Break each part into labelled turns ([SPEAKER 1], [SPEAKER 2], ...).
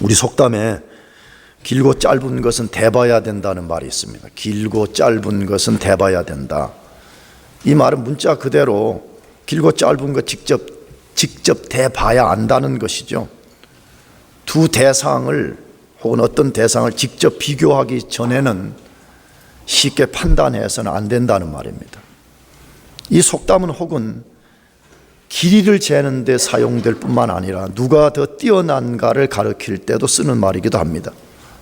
[SPEAKER 1] 우리 속담에 길고 짧은 것은 대봐야 된다는 말이 있습니다. 길고 짧은 것은 대봐야 된다. 이 말은 문자 그대로 길고 짧은 것 직접 대봐야 안다는 것이죠. 두 대상을 혹은 어떤 대상을 직접 비교하기 전에는 쉽게 판단해서는 안 된다는 말입니다. 이 속담은 혹은 길이를 재는 데 사용될 뿐만 아니라 누가 더 뛰어난가를 가리킬 때도 쓰는 말이기도 합니다.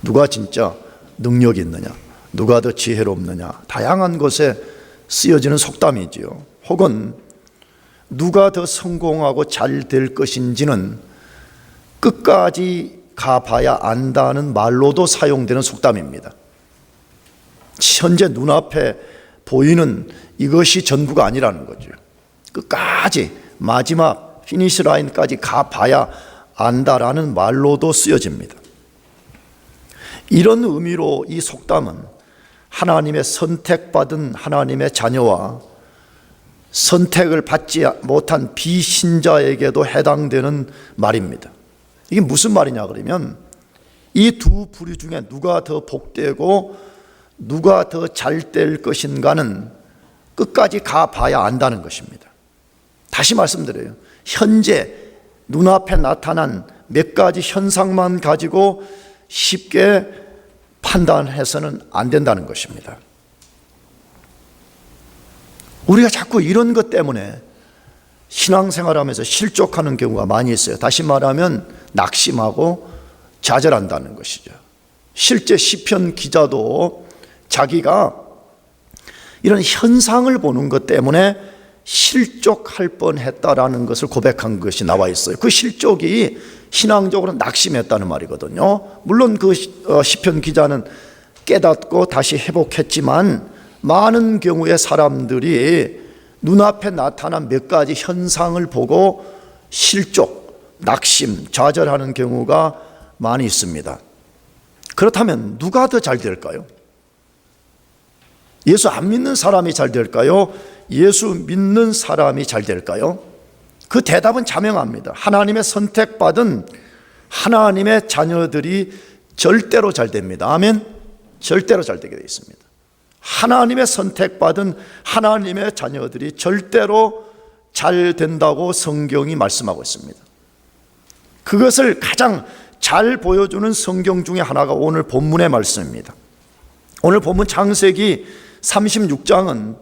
[SPEAKER 1] 누가 진짜 능력이 있느냐, 누가 더 지혜롭느냐, 다양한 곳에 쓰여지는 속담이지요. 혹은 누가 더 성공하고 잘 될 것인지는 끝까지 가봐야 안다는 말로도 사용되는 속담입니다. 현재 눈앞에 보이는 이것이 전부가 아니라는 거죠. 끝까지 마지막 피니시 라인까지 가봐야 안다라는 말로도 쓰여집니다. 이런 의미로 이 속담은 하나님의 선택받은 하나님의 자녀와 선택을 받지 못한 비신자에게도 해당되는 말입니다. 이게 무슨 말이냐 그러면 이 두 부류 중에 누가 더 복되고 누가 더 잘 될 것인가는 끝까지 가봐야 안다는 것입니다. 다시 말씀드려요. 현재 눈앞에 나타난 몇 가지 현상만 가지고 쉽게 판단해서는 안 된다는 것입니다. 우리가 자꾸 이런 것 때문에 신앙생활하면서 실족하는 경우가 많이 있어요. 다시 말하면 낙심하고 좌절한다는 것이죠. 실제 시편 기자도 자기가 이런 현상을 보는 것 때문에 실족할 뻔했다라는 것을 고백한 것이 나와 있어요. 그 실족이 신앙적으로 낙심했다는 말이거든요. 물론 그 시편 기자는 깨닫고 다시 회복했지만 많은 경우의 사람들이 눈앞에 나타난 몇 가지 현상을 보고 실족, 낙심, 좌절하는 경우가 많이 있습니다. 그렇다면 누가 더 잘 될까요? 예수 안 믿는 사람이 잘 될까요? 예수 믿는 사람이 잘 될까요? 그 대답은 자명합니다. 하나님의 선택받은 하나님의 자녀들이 절대로 잘 됩니다. 아멘. 절대로 잘 되게 되어 있습니다. 하나님의 선택받은 하나님의 자녀들이 절대로 잘 된다고 성경이 말씀하고 있습니다. 그것을 가장 잘 보여주는 성경 중에 하나가 오늘 본문의 말씀입니다. 오늘 본문 창세기 36장은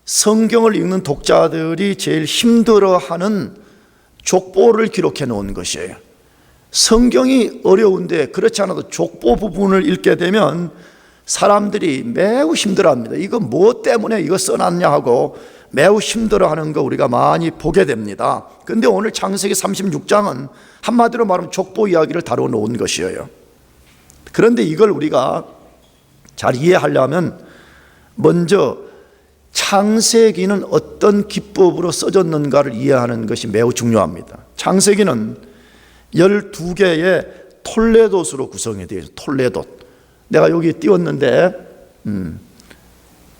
[SPEAKER 1] 성경을 읽는 독자들이 제일 힘들어하는 족보를 기록해 놓은 것이에요. 성경이 어려운데 그렇지 않아도 족보 부분을 읽게 되면 사람들이 매우 힘들어합니다. 이거 뭐 때문에 이거 써놨냐 하고 매우 힘들어하는 거 우리가 많이 보게 됩니다. 그런데 오늘 창세기 36장은 한마디로 말하면 족보 이야기를 다뤄놓은 것이에요. 그런데 이걸 우리가 잘 이해하려면 먼저 창세기는 어떤 기법으로 써졌는가를 이해하는 것이 매우 중요합니다. 창세기는 12개의 톨레돗으로 구성이 되어 있어요. 톨레돗. 내가 여기 띄웠는데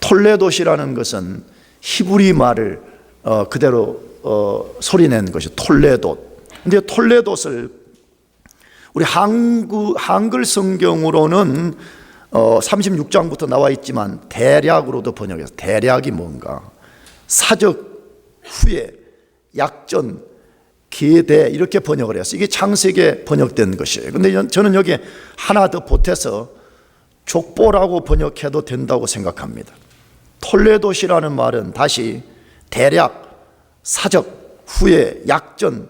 [SPEAKER 1] 톨레돗이라는 것은 히브리 말을 그대로 소리낸 것이 톨레돗. 근데 톨레돗을 우리 한글 성경으로는 36장부터 나와 있지만 대략으로도 번역해서 대략이 뭔가 사적, 후에, 약전, 계대 이렇게 번역을 했어요. 이게 창세기에 번역된 것이에요. 근데 저는 여기에 하나 더 보태서 족보라고 번역해도 된다고 생각합니다. 톨레돗이라는 말은 다시 대략, 사적, 후에, 약전,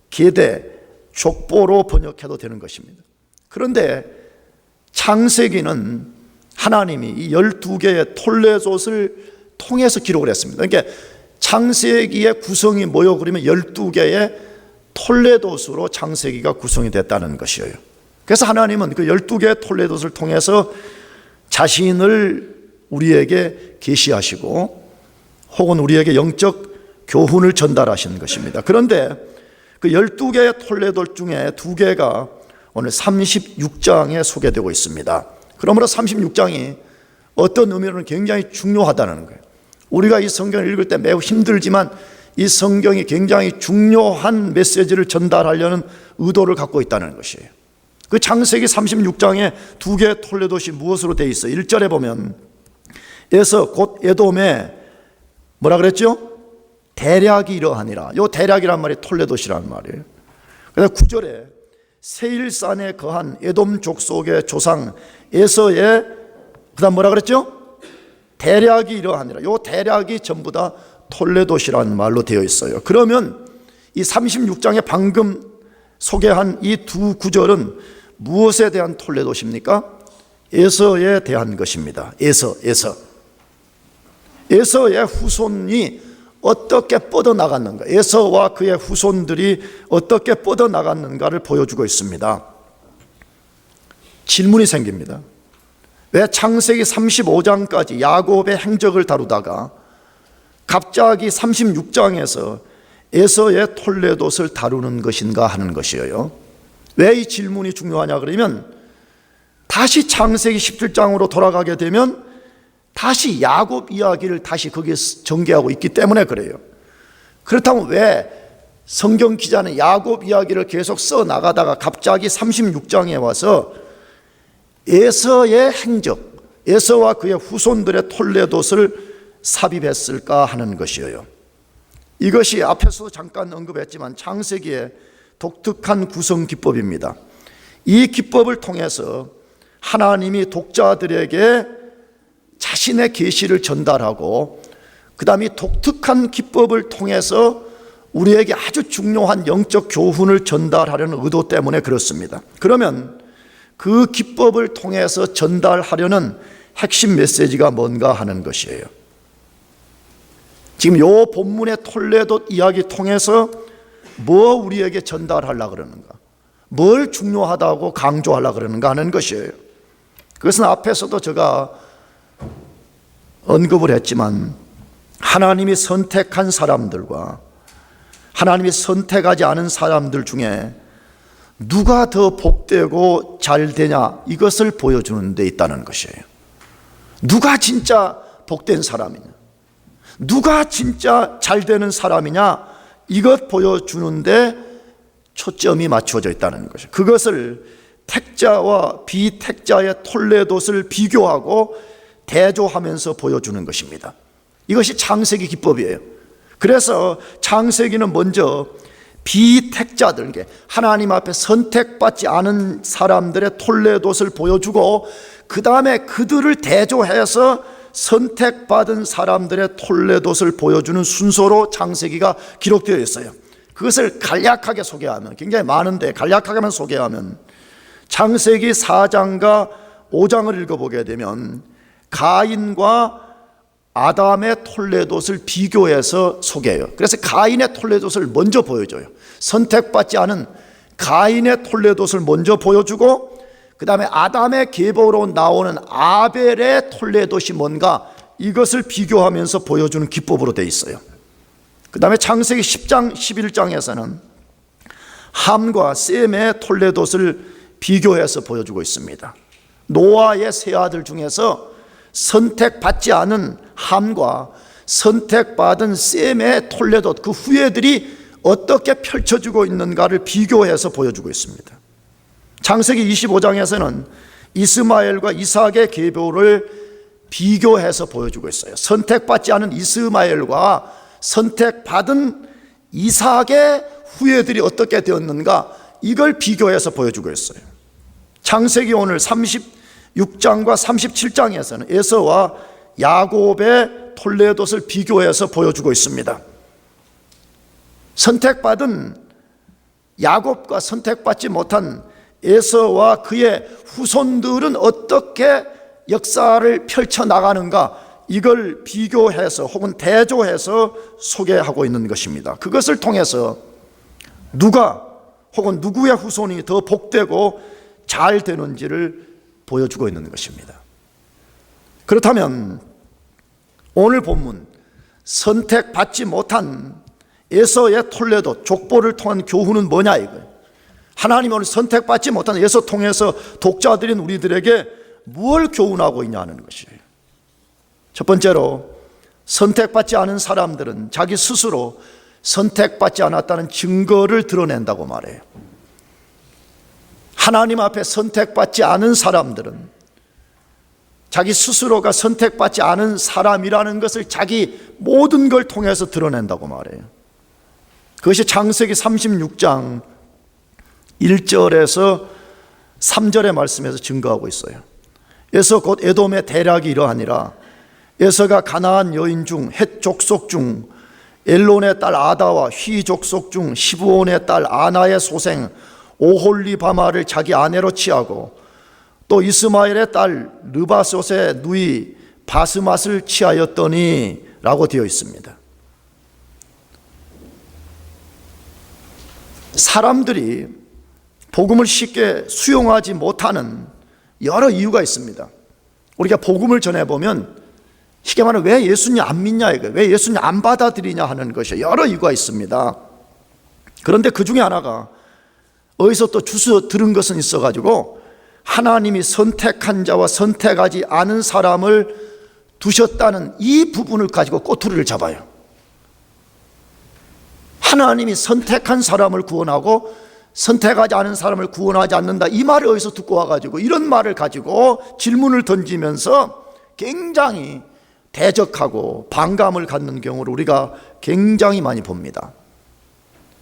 [SPEAKER 1] 계대, 족보로 번역해도 되는 것입니다. 그런데 창세기는 하나님이 이 12개의 톨레돗을 통해서 기록을 했습니다. 그러니까 창세기의 구성이 뭐요? 그러면 12개의 톨레돗으로 창세기가 구성이 됐다는 것이에요. 그래서 하나님은 그 12개의 톨레돗을 통해서 자신을 우리에게 계시하시고 혹은 우리에게 영적 교훈을 전달하시는 것입니다. 그런데 그 12개의 톨레돗 중에 2개가 오늘 36장에 소개되고 있습니다. 그러므로 36장이 어떤 의미로는 굉장히 중요하다는 거예요. 우리가 이 성경을 읽을 때 매우 힘들지만 이 성경이 굉장히 중요한 메시지를 전달하려는 의도를 갖고 있다는 것이에요. 그 창세기 36장에 두 개의 톨레도시 무엇으로 되어 있어요? 1절에 보면 에서 곧 에돔에 뭐라 그랬죠? 대략이 이러하니라. 요 대략이란 말이 톨레도시라는 말이에요. 그래서 9절에 세일산에 거한 에돔 족속의 조상 에서의 그다음 뭐라 그랬죠? 대략이 이러하니라. 요 대략이 전부 다 톨레도시라는 말로 되어 있어요. 그러면 이 36장에 방금 소개한 이 두 구절은 무엇에 대한 톨레도시입니까? 에서에 대한 것입니다. 에서의 후손이 어떻게 뻗어나갔는가, 에서와 그의 후손들이 어떻게 뻗어나갔는가를 보여주고 있습니다. 질문이 생깁니다. 왜 창세기 35장까지 야곱의 행적을 다루다가 갑자기 36장에서 에서의 톨레도스를 다루는 것인가 하는 것이에요. 왜 이 질문이 중요하냐 그러면 다시 창세기 17장으로 돌아가게 되면 다시 야곱 이야기를 다시 거기에 전개하고 있기 때문에 그래요. 그렇다면 왜 성경 기자는 야곱 이야기를 계속 써 나가다가 갑자기 36장에 와서 에서의 행적, 에서와 그의 후손들의 톨레도스를 삽입했을까 하는 것이에요. 이것이 앞에서도 잠깐 언급했지만 창세기의 독특한 구성 기법입니다. 이 기법을 통해서 하나님이 독자들에게 자신의 계시를 전달하고 그 다음에 독특한 기법을 통해서 우리에게 아주 중요한 영적 교훈을 전달하려는 의도 때문에 그렇습니다. 그러면 그 기법을 통해서 전달하려는 핵심 메시지가 뭔가 하는 것이에요. 지금 요 본문의 톨레도 이야기 통해서 뭐 우리에게 전달하려고 그러는가, 뭘 중요하다고 강조하려고 그러는가 하는 것이에요. 그것은 앞에서도 제가 언급을 했지만 하나님이 선택한 사람들과 하나님이 선택하지 않은 사람들 중에 누가 더 복되고 잘 되냐, 이것을 보여주는 데 있다는 것이에요. 누가 진짜 복된 사람이냐, 누가 진짜 잘 되는 사람이냐, 이것 보여주는데 초점이 맞춰져 있다는 것이에요. 그것을 택자와 비택자의 톨레도스를 비교하고 대조하면서 보여주는 것입니다. 이것이 창세기 기법이에요. 그래서 창세기는 먼저 비택자들에게, 하나님 앞에 선택받지 않은 사람들의 톨레도스를 보여주고 그 다음에 그들을 대조해서 선택받은 사람들의 톨레도스를 보여주는 순서로 창세기가 기록되어 있어요. 그것을 간략하게 소개하면, 굉장히 많은데 간략하게만 소개하면 창세기 4장과 5장을 읽어보게 되면 가인과 아담의 톨레도스를 비교해서 소개해요. 그래서 가인의 톨레도스를 먼저 보여줘요. 선택받지 않은 가인의 톨레도스를 먼저 보여주고 그 다음에 아담의 계보로 나오는 아벨의 톨레도시 뭔가, 이것을 비교하면서 보여주는 기법으로 되어 있어요. 그 다음에 창세기 10장, 11장에서는 함과 셈의 톨레도스를 비교해서 보여주고 있습니다. 노아의 세 아들 중에서 선택받지 않은 함과 선택받은 셈의 톨레도, 그 후예들이 어떻게 펼쳐지고 있는가를 비교해서 보여주고 있습니다. 창세기 25장에서는 이스마엘과 이삭의 계보를 비교해서 보여주고 있어요. 선택받지 않은 이스마엘과 선택받은 이삭의 후예들이 어떻게 되었는가, 이걸 비교해서 보여주고 있어요. 창세기 오늘 36장과 37장에서는 에서와 야곱의 톨레도스를 비교해서 보여주고 있습니다. 선택받은 야곱과 선택받지 못한 에서와 그의 후손들은 어떻게 역사를 펼쳐나가는가, 이걸 비교해서 혹은 대조해서 소개하고 있는 것입니다. 그것을 통해서 누가 혹은 누구의 후손이 더 복되고 잘 되는지를 보여주고 있는 것입니다. 그렇다면 오늘 본문 선택받지 못한 에서의 톨레도 족보를 통한 교훈은 뭐냐 이거예요. 하나님은 오늘 선택받지 못한 에서 통해서 독자들인 우리들에게 무엇을 교훈하고 있냐는 것이에요. 첫 번째로, 선택받지 않은 사람들은 자기 스스로 선택받지 않았다는 증거를 드러낸다고 말해요. 하나님 앞에 선택받지 않은 사람들은 자기 스스로가 선택받지 않은 사람이라는 것을 자기 모든 걸 통해서 드러낸다고 말해요. 그것이 창세기 36장 1절에서 3절의 말씀에서 증거하고 있어요. 에서 곧 에돔의 대략이 이러하니라. 에서가 가나안 여인 중 헷 족속 중 엘론의 딸 아다와 휘 족속 중 시브온의 딸 아나의 소생 오홀리바마를 자기 아내로 취하고 또 이스마엘의 딸 르바솥의 누이 바스맛을 취하였더니 라고 되어 있습니다. 사람들이 복음을 쉽게 수용하지 못하는 여러 이유가 있습니다. 우리가 복음을 전해보면 쉽게 말하면 왜 예수님 안 믿냐, 왜 예수님 안 받아들이냐 하는 것이 여러 이유가 있습니다. 그런데 그 중에 하나가 어디서 또 주워 들은 것은 있어가지고 하나님이 선택한 자와 선택하지 않은 사람을 두셨다는 이 부분을 가지고 꼬투리를 잡아요. 하나님이 선택한 사람을 구원하고 선택하지 않은 사람을 구원하지 않는다, 이 말을 어디서 듣고 와가지고 이런 말을 가지고 질문을 던지면서 굉장히 대적하고 반감을 갖는 경우를 우리가 굉장히 많이 봅니다.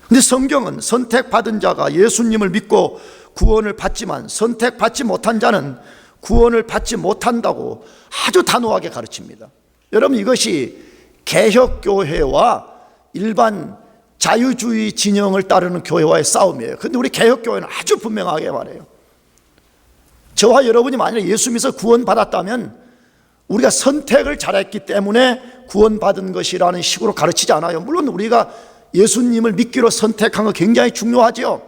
[SPEAKER 1] 근데 성경은 선택받은 자가 예수님을 믿고 구원을 받지만 선택받지 못한 자는 구원을 받지 못한다고 아주 단호하게 가르칩니다. 여러분, 이것이 개혁교회와 일반 자유주의 진영을 따르는 교회와의 싸움이에요. 그런데 우리 개혁교회는 아주 분명하게 말해요. 저와 여러분이 만약에 예수 믿어서 구원받았다면 우리가 선택을 잘했기 때문에 구원받은 것이라는 식으로 가르치지 않아요. 물론 우리가 예수님을 믿기로 선택한 거 굉장히 중요하죠.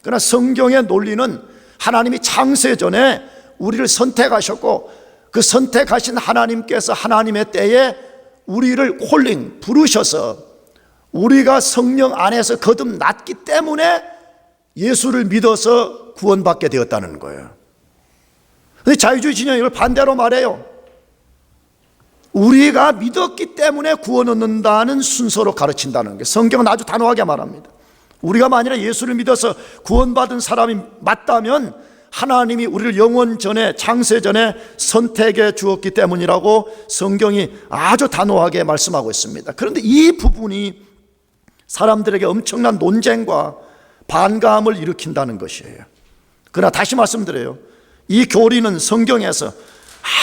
[SPEAKER 1] 그러나 성경의 논리는 하나님이 창세전에 우리를 선택하셨고 그 선택하신 하나님께서 하나님의 때에 우리를 콜링, 부르셔서 우리가 성령 안에서 거듭났기 때문에 예수를 믿어서 구원받게 되었다는 거예요. 그런데 자유주의 진영이 이걸 반대로 말해요. 우리가 믿었기 때문에 구원 얻는다는 순서로 가르친다는 게 성경은 아주 단호하게 말합니다. 우리가 만일에 예수를 믿어서 구원받은 사람이 맞다면 하나님이 우리를 영원 전에, 창세 전에 선택해 주었기 때문이라고 성경이 아주 단호하게 말씀하고 있습니다. 그런데 이 부분이 사람들에게 엄청난 논쟁과 반감을 일으킨다는 것이에요. 그러나 다시 말씀드려요. 이 교리는 성경에서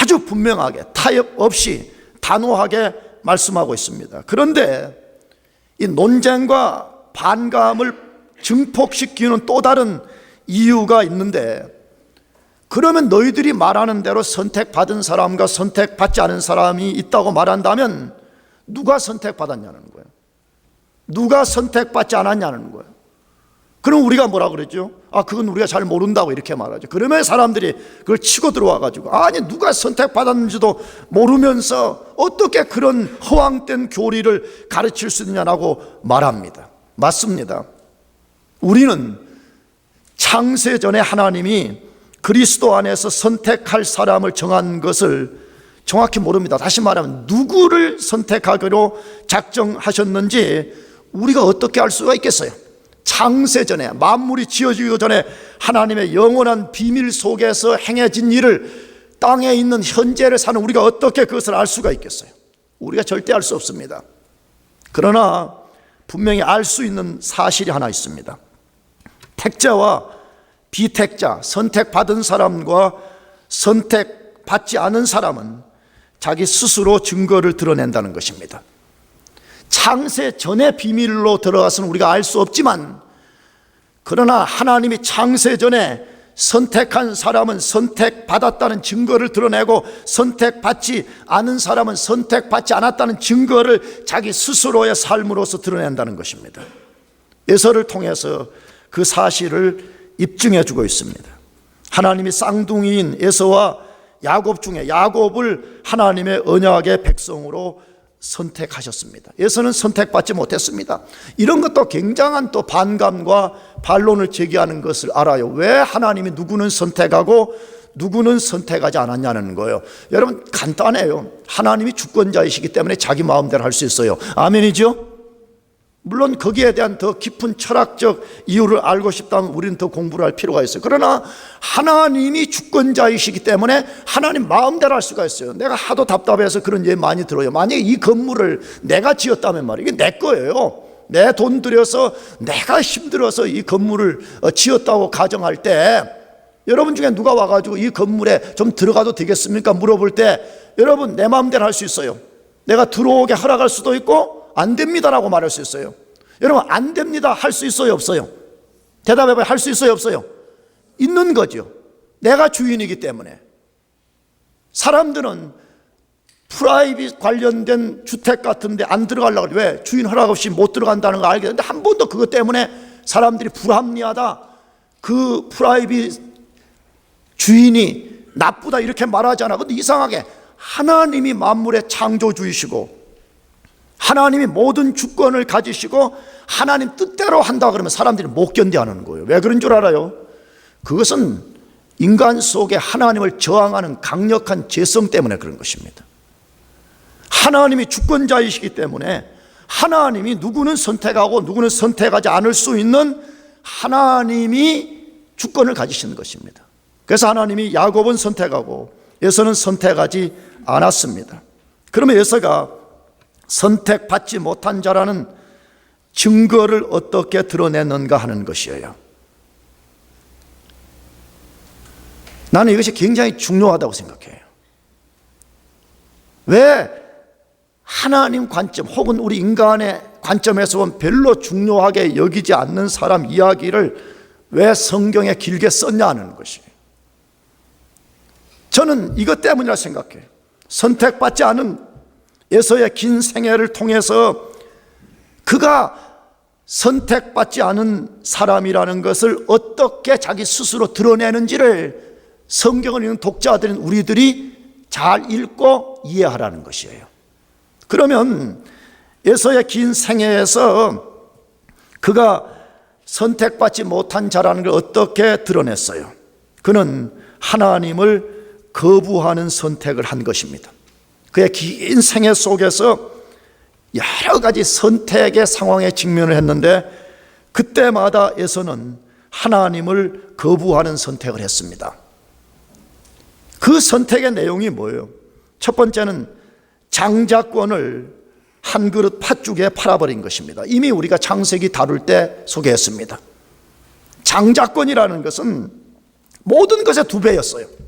[SPEAKER 1] 아주 분명하게 타협 없이 단호하게 말씀하고 있습니다. 그런데 이 논쟁과 반감을 증폭시키는 또 다른 이유가 있는데, 그러면 너희들이 말하는 대로 선택받은 사람과 선택받지 않은 사람이 있다고 말한다면 누가 선택받았냐는 거예요. 누가 선택받지 않았냐는 거예요. 그럼 우리가 뭐라 그랬죠? 그건 우리가 잘 모른다고 이렇게 말하죠. 그러면 사람들이 그걸 치고 들어와가지고 아니 누가 선택받았는지도 모르면서 어떻게 그런 허황된 교리를 가르칠 수 있느냐라고 말합니다. 맞습니다. 우리는 창세전에 하나님이 그리스도 안에서 선택할 사람을 정한 것을 정확히 모릅니다. 다시 말하면 누구를 선택하기로 작정하셨는지 우리가 어떻게 알 수가 있겠어요? 창세전에, 만물이 지어지기 전에 하나님의 영원한 비밀 속에서 행해진 일을 땅에 있는 현재를 사는 우리가 어떻게 그것을 알 수가 있겠어요? 우리가 절대 알 수 없습니다. 그러나 분명히 알 수 있는 사실이 하나 있습니다. 택자와 비택자, 선택받은 사람과 선택받지 않은 사람은 자기 스스로 증거를 드러낸다는 것입니다. 창세 전의 비밀로 들어가서는 우리가 알 수 없지만, 그러나 하나님이 창세 전에 선택한 사람은 선택받았다는 증거를 드러내고 선택받지 않은 사람은 선택받지 않았다는 증거를 자기 스스로의 삶으로서 드러낸다는 것입니다. 에서를 통해서 그 사실을 입증해 주고 있습니다. 하나님이 쌍둥이인 에서와 야곱 중에 야곱을 하나님의 언약의 백성으로 선택하셨습니다. 에서는 선택받지 못했습니다. 이런 것도 굉장한 또 반감과 반론을 제기하는 것을 알아요. 왜 하나님이 누구는 선택하고 누구는 선택하지 않았냐는 거예요. 여러분, 간단해요. 하나님이 주권자이시기 때문에 자기 마음대로 할 수 있어요. 아멘이죠? 물론 거기에 대한 더 깊은 철학적 이유를 알고 싶다면 우리는 더 공부를 할 필요가 있어요. 그러나 하나님이 주권자이시기 때문에 하나님 마음대로 할 수가 있어요. 내가 하도 답답해서 그런 얘기 많이 들어요. 만약에 이 건물을 내가 지었다면 말이에요, 이게 내 거예요. 내 돈 들여서 내가 힘들어서 이 건물을 지었다고 가정할 때, 여러분 중에 누가 와가지고 이 건물에 좀 들어가도 되겠습니까? 물어볼 때 여러분 내 마음대로 할 수 있어요. 내가 들어오게 허락할 수도 있고 안 됩니다라고 말할 수 있어요. 여러분 안 됩니다 할 수 있어요 없어요? 대답해봐요. 할 수 있어요 없어요? 있는 거죠. 내가 주인이기 때문에. 사람들은 프라이빗 관련된 주택 같은 데 안 들어가려고 그래요. 왜? 주인 허락 없이 못 들어간다는 거 알겠는데 한 번도 그것 때문에 사람들이 불합리하다, 그 프라이빗 주인이 나쁘다 이렇게 말하잖아. 근데 이상하게 하나님이 만물의 창조주이시고 하나님이 모든 주권을 가지시고 하나님 뜻대로 한다 그러면 사람들이 못 견뎌하는 거예요. 왜 그런 줄 알아요? 그것은 인간 속에 하나님을 저항하는 강력한 죄성 때문에 그런 것입니다. 하나님이 주권자이시기 때문에 하나님이 누구는 선택하고 누구는 선택하지 않을 수 있는 하나님이 주권을 가지시는 것입니다. 그래서 하나님이 야곱은 선택하고 에서는 선택하지 않았습니다. 그러면 에서가 선택받지 못한 자라는 증거를 어떻게 드러냈는가 하는 것이에요. 나는 이것이 굉장히 중요하다고 생각해요. 왜 하나님 관점 혹은 우리 인간의 관점에서 보면 별로 중요하게 여기지 않는 사람 이야기를 왜 성경에 길게 썼냐 하는 것이에요. 저는 이것 때문이라 생각해요. 선택받지 않은 에서의 긴 생애를 통해서 그가 선택받지 않은 사람이라는 것을 어떻게 자기 스스로 드러내는지를 성경을 읽는 독자들인 우리들이 잘 읽고 이해하라는 것이에요. 그러면 에서의 긴 생애에서 그가 선택받지 못한 자라는 걸 어떻게 드러냈어요? 그는 하나님을 거부하는 선택을 한 것입니다. 그의 긴 생애 속에서 여러 가지 선택의 상황에 직면을 했는데 그때마다 에서는 하나님을 거부하는 선택을 했습니다. 그 선택의 내용이 뭐예요? 첫 번째는 장자권을 한 그릇 팥죽에 팔아버린 것입니다. 이미 우리가 창세기 다룰 때 소개했습니다. 장자권이라는 것은 모든 것의 2배였어요.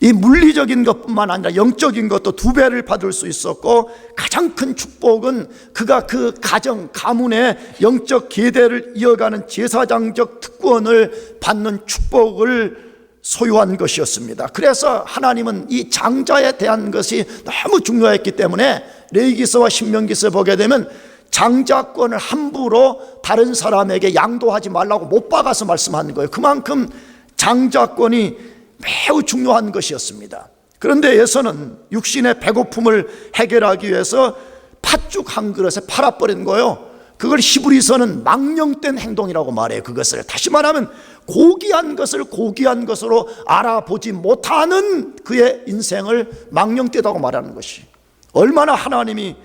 [SPEAKER 1] 이 물리적인 것뿐만 아니라 영적인 것도 2배를 받을 수 있었고, 가장 큰 축복은 그가 그 가정, 가문의 영적 계대를 이어가는 제사장적 특권을 받는 축복을 소유한 것이었습니다. 그래서 하나님은 이 장자에 대한 것이 너무 중요했기 때문에 레위기서와 신명기서 보게 되면 장자권을 함부로 다른 사람에게 양도하지 말라고 못 박아서 말씀하는 거예요. 그만큼 장자권이 매우 중요한 것이었습니다. 그런데 에서는 육신의 배고픔을 해결하기 위해서 팥죽 한 그릇에 팔아버린 거예요. 그걸 히브리서는 망령된 행동이라고 말해요. 그것을 다시 말하면 고귀한 것을 고귀한 것으로 알아보지 못하는 그의 인생을 망령되다고 말하는 것이, 얼마나 하나님이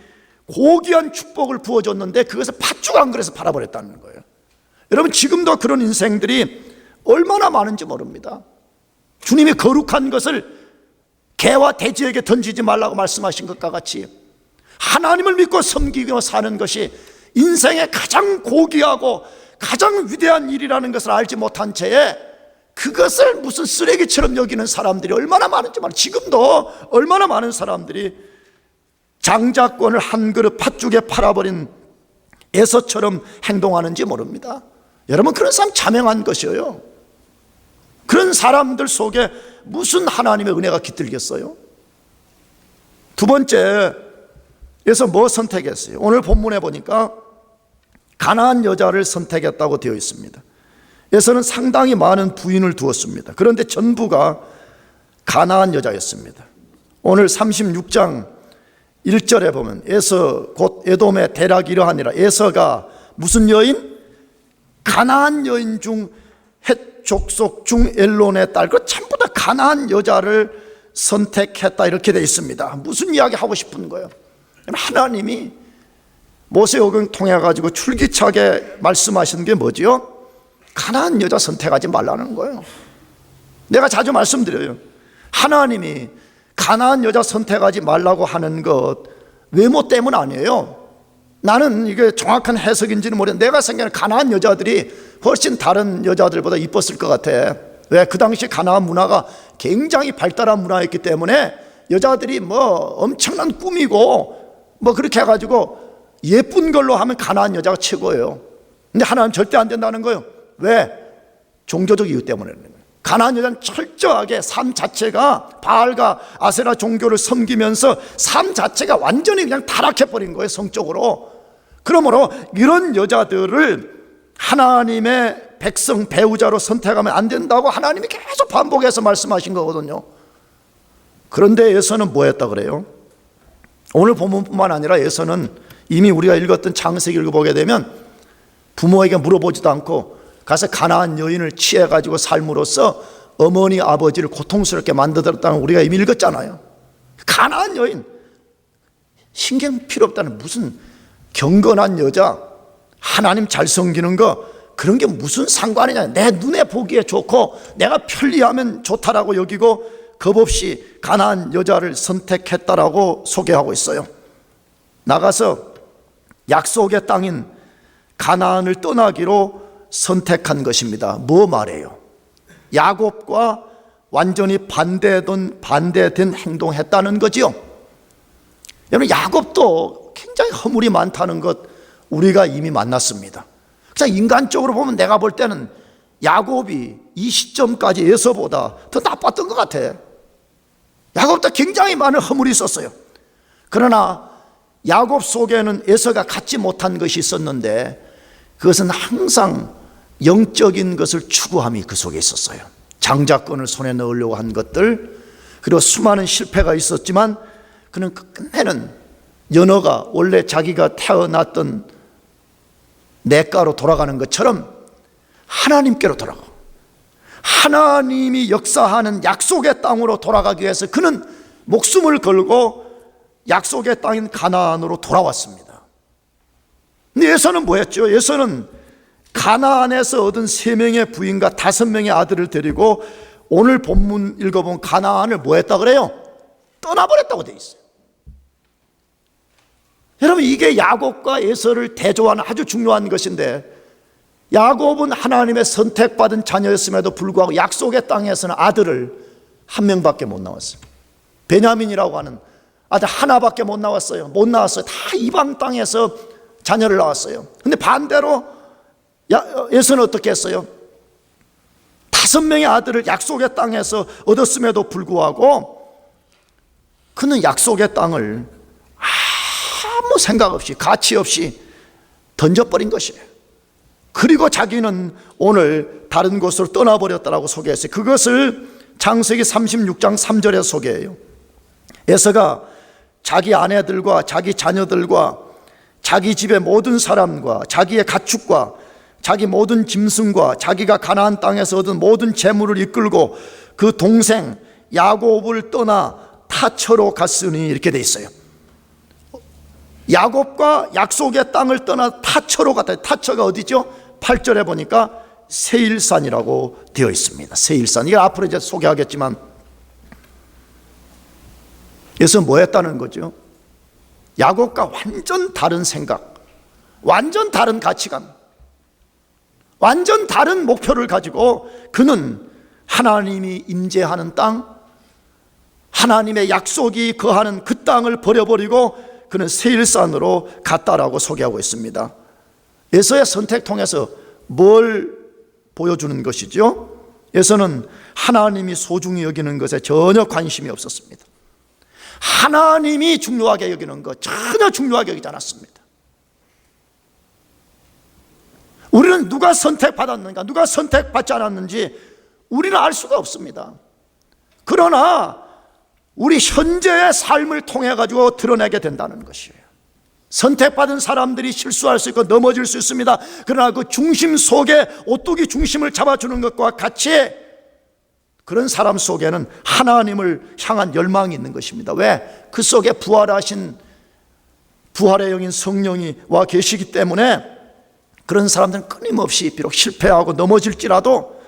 [SPEAKER 1] 고귀한 축복을 부어줬는데 그것을 팥죽 한 그릇에 팔아버렸다는 거예요. 여러분, 지금도 그런 인생들이 얼마나 많은지 모릅니다. 주님이 거룩한 것을 개와 돼지에게 던지지 말라고 말씀하신 것과 같이 하나님을 믿고 섬기며 사는 것이 인생의 가장 고귀하고 가장 위대한 일이라는 것을 알지 못한 채에 그것을 무슨 쓰레기처럼 여기는 사람들이 얼마나 많은지 말이에요. 지금도 얼마나 많은 사람들이 장자권을 한 그릇 팥죽에 팔아버린 에서처럼 행동하는지 모릅니다. 여러분, 그런 사람 자명한 것이에요. 그런 사람들 속에 무슨 하나님의 은혜가 깃들겠어요? 두 번째, 에서 뭐 선택했어요? 오늘 본문에 보니까 가나안 여자를 선택했다고 되어 있습니다. 에서는 상당히 많은 부인을 두었습니다. 그런데 전부가 가나안 여자였습니다. 오늘 36장 1절에 보면 에서 곧 에돔의 대략 이러하니라. 에서가 무슨 여인? 가나안 여인 중 헷 족속 중 엘론의 딸, 그 전부 다 가나안 여자를 선택했다 이렇게 되어 있습니다. 무슨 이야기 하고 싶은 거예요? 하나님이 모세오경 통해 가지고 출기차게 말씀하시는 게 뭐지요? 가난한 여자 선택하지 말라는 거예요. 내가 자주 말씀드려요. 하나님이 가난한 여자 선택하지 말라고 하는 것 외모 때문 아니에요. 나는 이게 정확한 해석인지는 모르겠는데 내가 생각하는 가난한 여자들이 훨씬 다른 여자들보다 이뻤을 것 같아. 왜? 그 당시 가나안 문화가 굉장히 발달한 문화였기 때문에 여자들이 뭐 엄청난 꾸미고 뭐 그렇게 해가지고 예쁜 걸로 하면 가나안 여자가 최고예요. 근데 하나님 절대 안 된다는 거예요. 왜? 종교적 이유 때문에. 가나안 여자는 철저하게 삶 자체가 바알과 아세라 종교를 섬기면서 삶 자체가 완전히 그냥 타락해버린 거예요, 성적으로. 그러므로 이런 여자들을 하나님의 백성 배우자로 선택하면 안 된다고 하나님이 계속 반복해서 말씀하신 거거든요. 그런데 에서는 뭐 했다 그래요? 오늘 본문뿐만 아니라 에서는 이미 우리가 읽었던 창세기 읽어보게 되면 부모에게 물어보지도 않고 가서 가나안 여인을 취해가지고 삶으로써 어머니 아버지를 고통스럽게 만들었다는 우리가 이미 읽었잖아요. 가나안 여인 신경 필요 없다는, 무슨 경건한 여자, 하나님 잘 섬기는 거 그런 게 무슨 상관이냐. 내 눈에 보기에 좋고 내가 편리하면 좋다라고 여기고 겁없이 가나안 여자를 선택했다라고 소개하고 있어요. 나가서 약속의 땅인 가나안을 떠나기로 선택한 것입니다. 뭐 말해요? 야곱과 완전히 반대된 행동했다는 거지요. 여러분, 야곱도 굉장히 허물이 많다는 것 우리가 이미 만났습니다. 그냥 인간적으로 보면 내가 볼 때는 야곱이 이 시점까지 에서보다 더 나빴던 것 같아. 야곱도 굉장히 많은 허물이 있었어요. 그러나 야곱 속에는 에서가 갖지 못한 것이 있었는데 그것은 항상 영적인 것을 추구함이 그 속에 있었어요. 장자권을 손에 넣으려고 한 것들, 그리고 수많은 실패가 있었지만 그는 끝내는 연어가 원래 자기가 태어났던 냇가로 돌아가는 것처럼 하나님께로 돌아가고 하나님이 역사하는 약속의 땅으로 돌아가기 위해서 그는 목숨을 걸고 약속의 땅인 가나안으로 돌아왔습니다. 근데 에서는 뭐였죠? 에서는 가나안에서 얻은 3명의 부인과 5명의 아들을 데리고 오늘 본문 읽어본 가나안을 뭐 했다 그래요? 떠나버렸다고 돼 있어요. 여러분, 이게 야곱과 에서를 대조하는 아주 중요한 것인데, 야곱은 하나님의 선택받은 자녀였음에도 불구하고 약속의 땅에서는 아들을 1명밖에 못 낳았어요. 베냐민이라고 하는 아들 하나밖에 못 나왔어요. 못 나왔어요. 다 이방 땅에서 자녀를 낳았어요. 근데 반대로 에서는 어떻게 했어요? 5명의 아들을 약속의 땅에서 얻었음에도 불구하고 그는 약속의 땅을 아무 생각 없이, 가치 없이 던져버린 것이에요. 그리고 자기는 오늘 다른 곳으로 떠나버렸다라고 소개했어요. 그것을 창세기 36장 3절에 소개해요. 에서가 자기 아내들과 자기 자녀들과 자기 집의 모든 사람과 자기의 가축과 자기 모든 짐승과 자기가 가나안 땅에서 얻은 모든 재물을 이끌고 그 동생 야곱을 떠나 타처로 갔으니, 이렇게 돼 있어요. 야곱과 약속의 땅을 떠나 타처로 갔다. 타처가 어디죠? 8절에 보니까 세일산이라고 되어 있습니다. 세일산. 이거 앞으로 이제 소개하겠지만, 그래서 뭐 했다는 거죠? 야곱과 완전 다른 생각, 완전 다른 가치관, 완전 다른 목표를 가지고 그는 하나님이 임재하는 땅, 하나님의 약속이 거하는 그 땅을 버려버리고 그는 세일산으로 갔다라고 소개하고 있습니다. 에서의 선택 통해서 뭘 보여주는 것이죠? 에서는 하나님이 소중히 여기는 것에 전혀 관심이 없었습니다. 하나님이 중요하게 여기는 것 전혀 중요하게 여기지 않았습니다. 우리는 누가 선택받았는가, 누가 선택받지 않았는지 우리는 알 수가 없습니다. 그러나 우리 현재의 삶을 통해 가지고 드러내게 된다는 것이에요. 선택받은 사람들이 실수할 수 있고 넘어질 수 있습니다. 그러나 그 중심 속에 오뚜기 중심을 잡아주는 것과 같이 그런 사람 속에는 하나님을 향한 열망이 있는 것입니다. 왜? 그 속에 부활하신 부활의 영인 성령이 와 계시기 때문에 그런 사람들은 끊임없이 비록 실패하고 넘어질지라도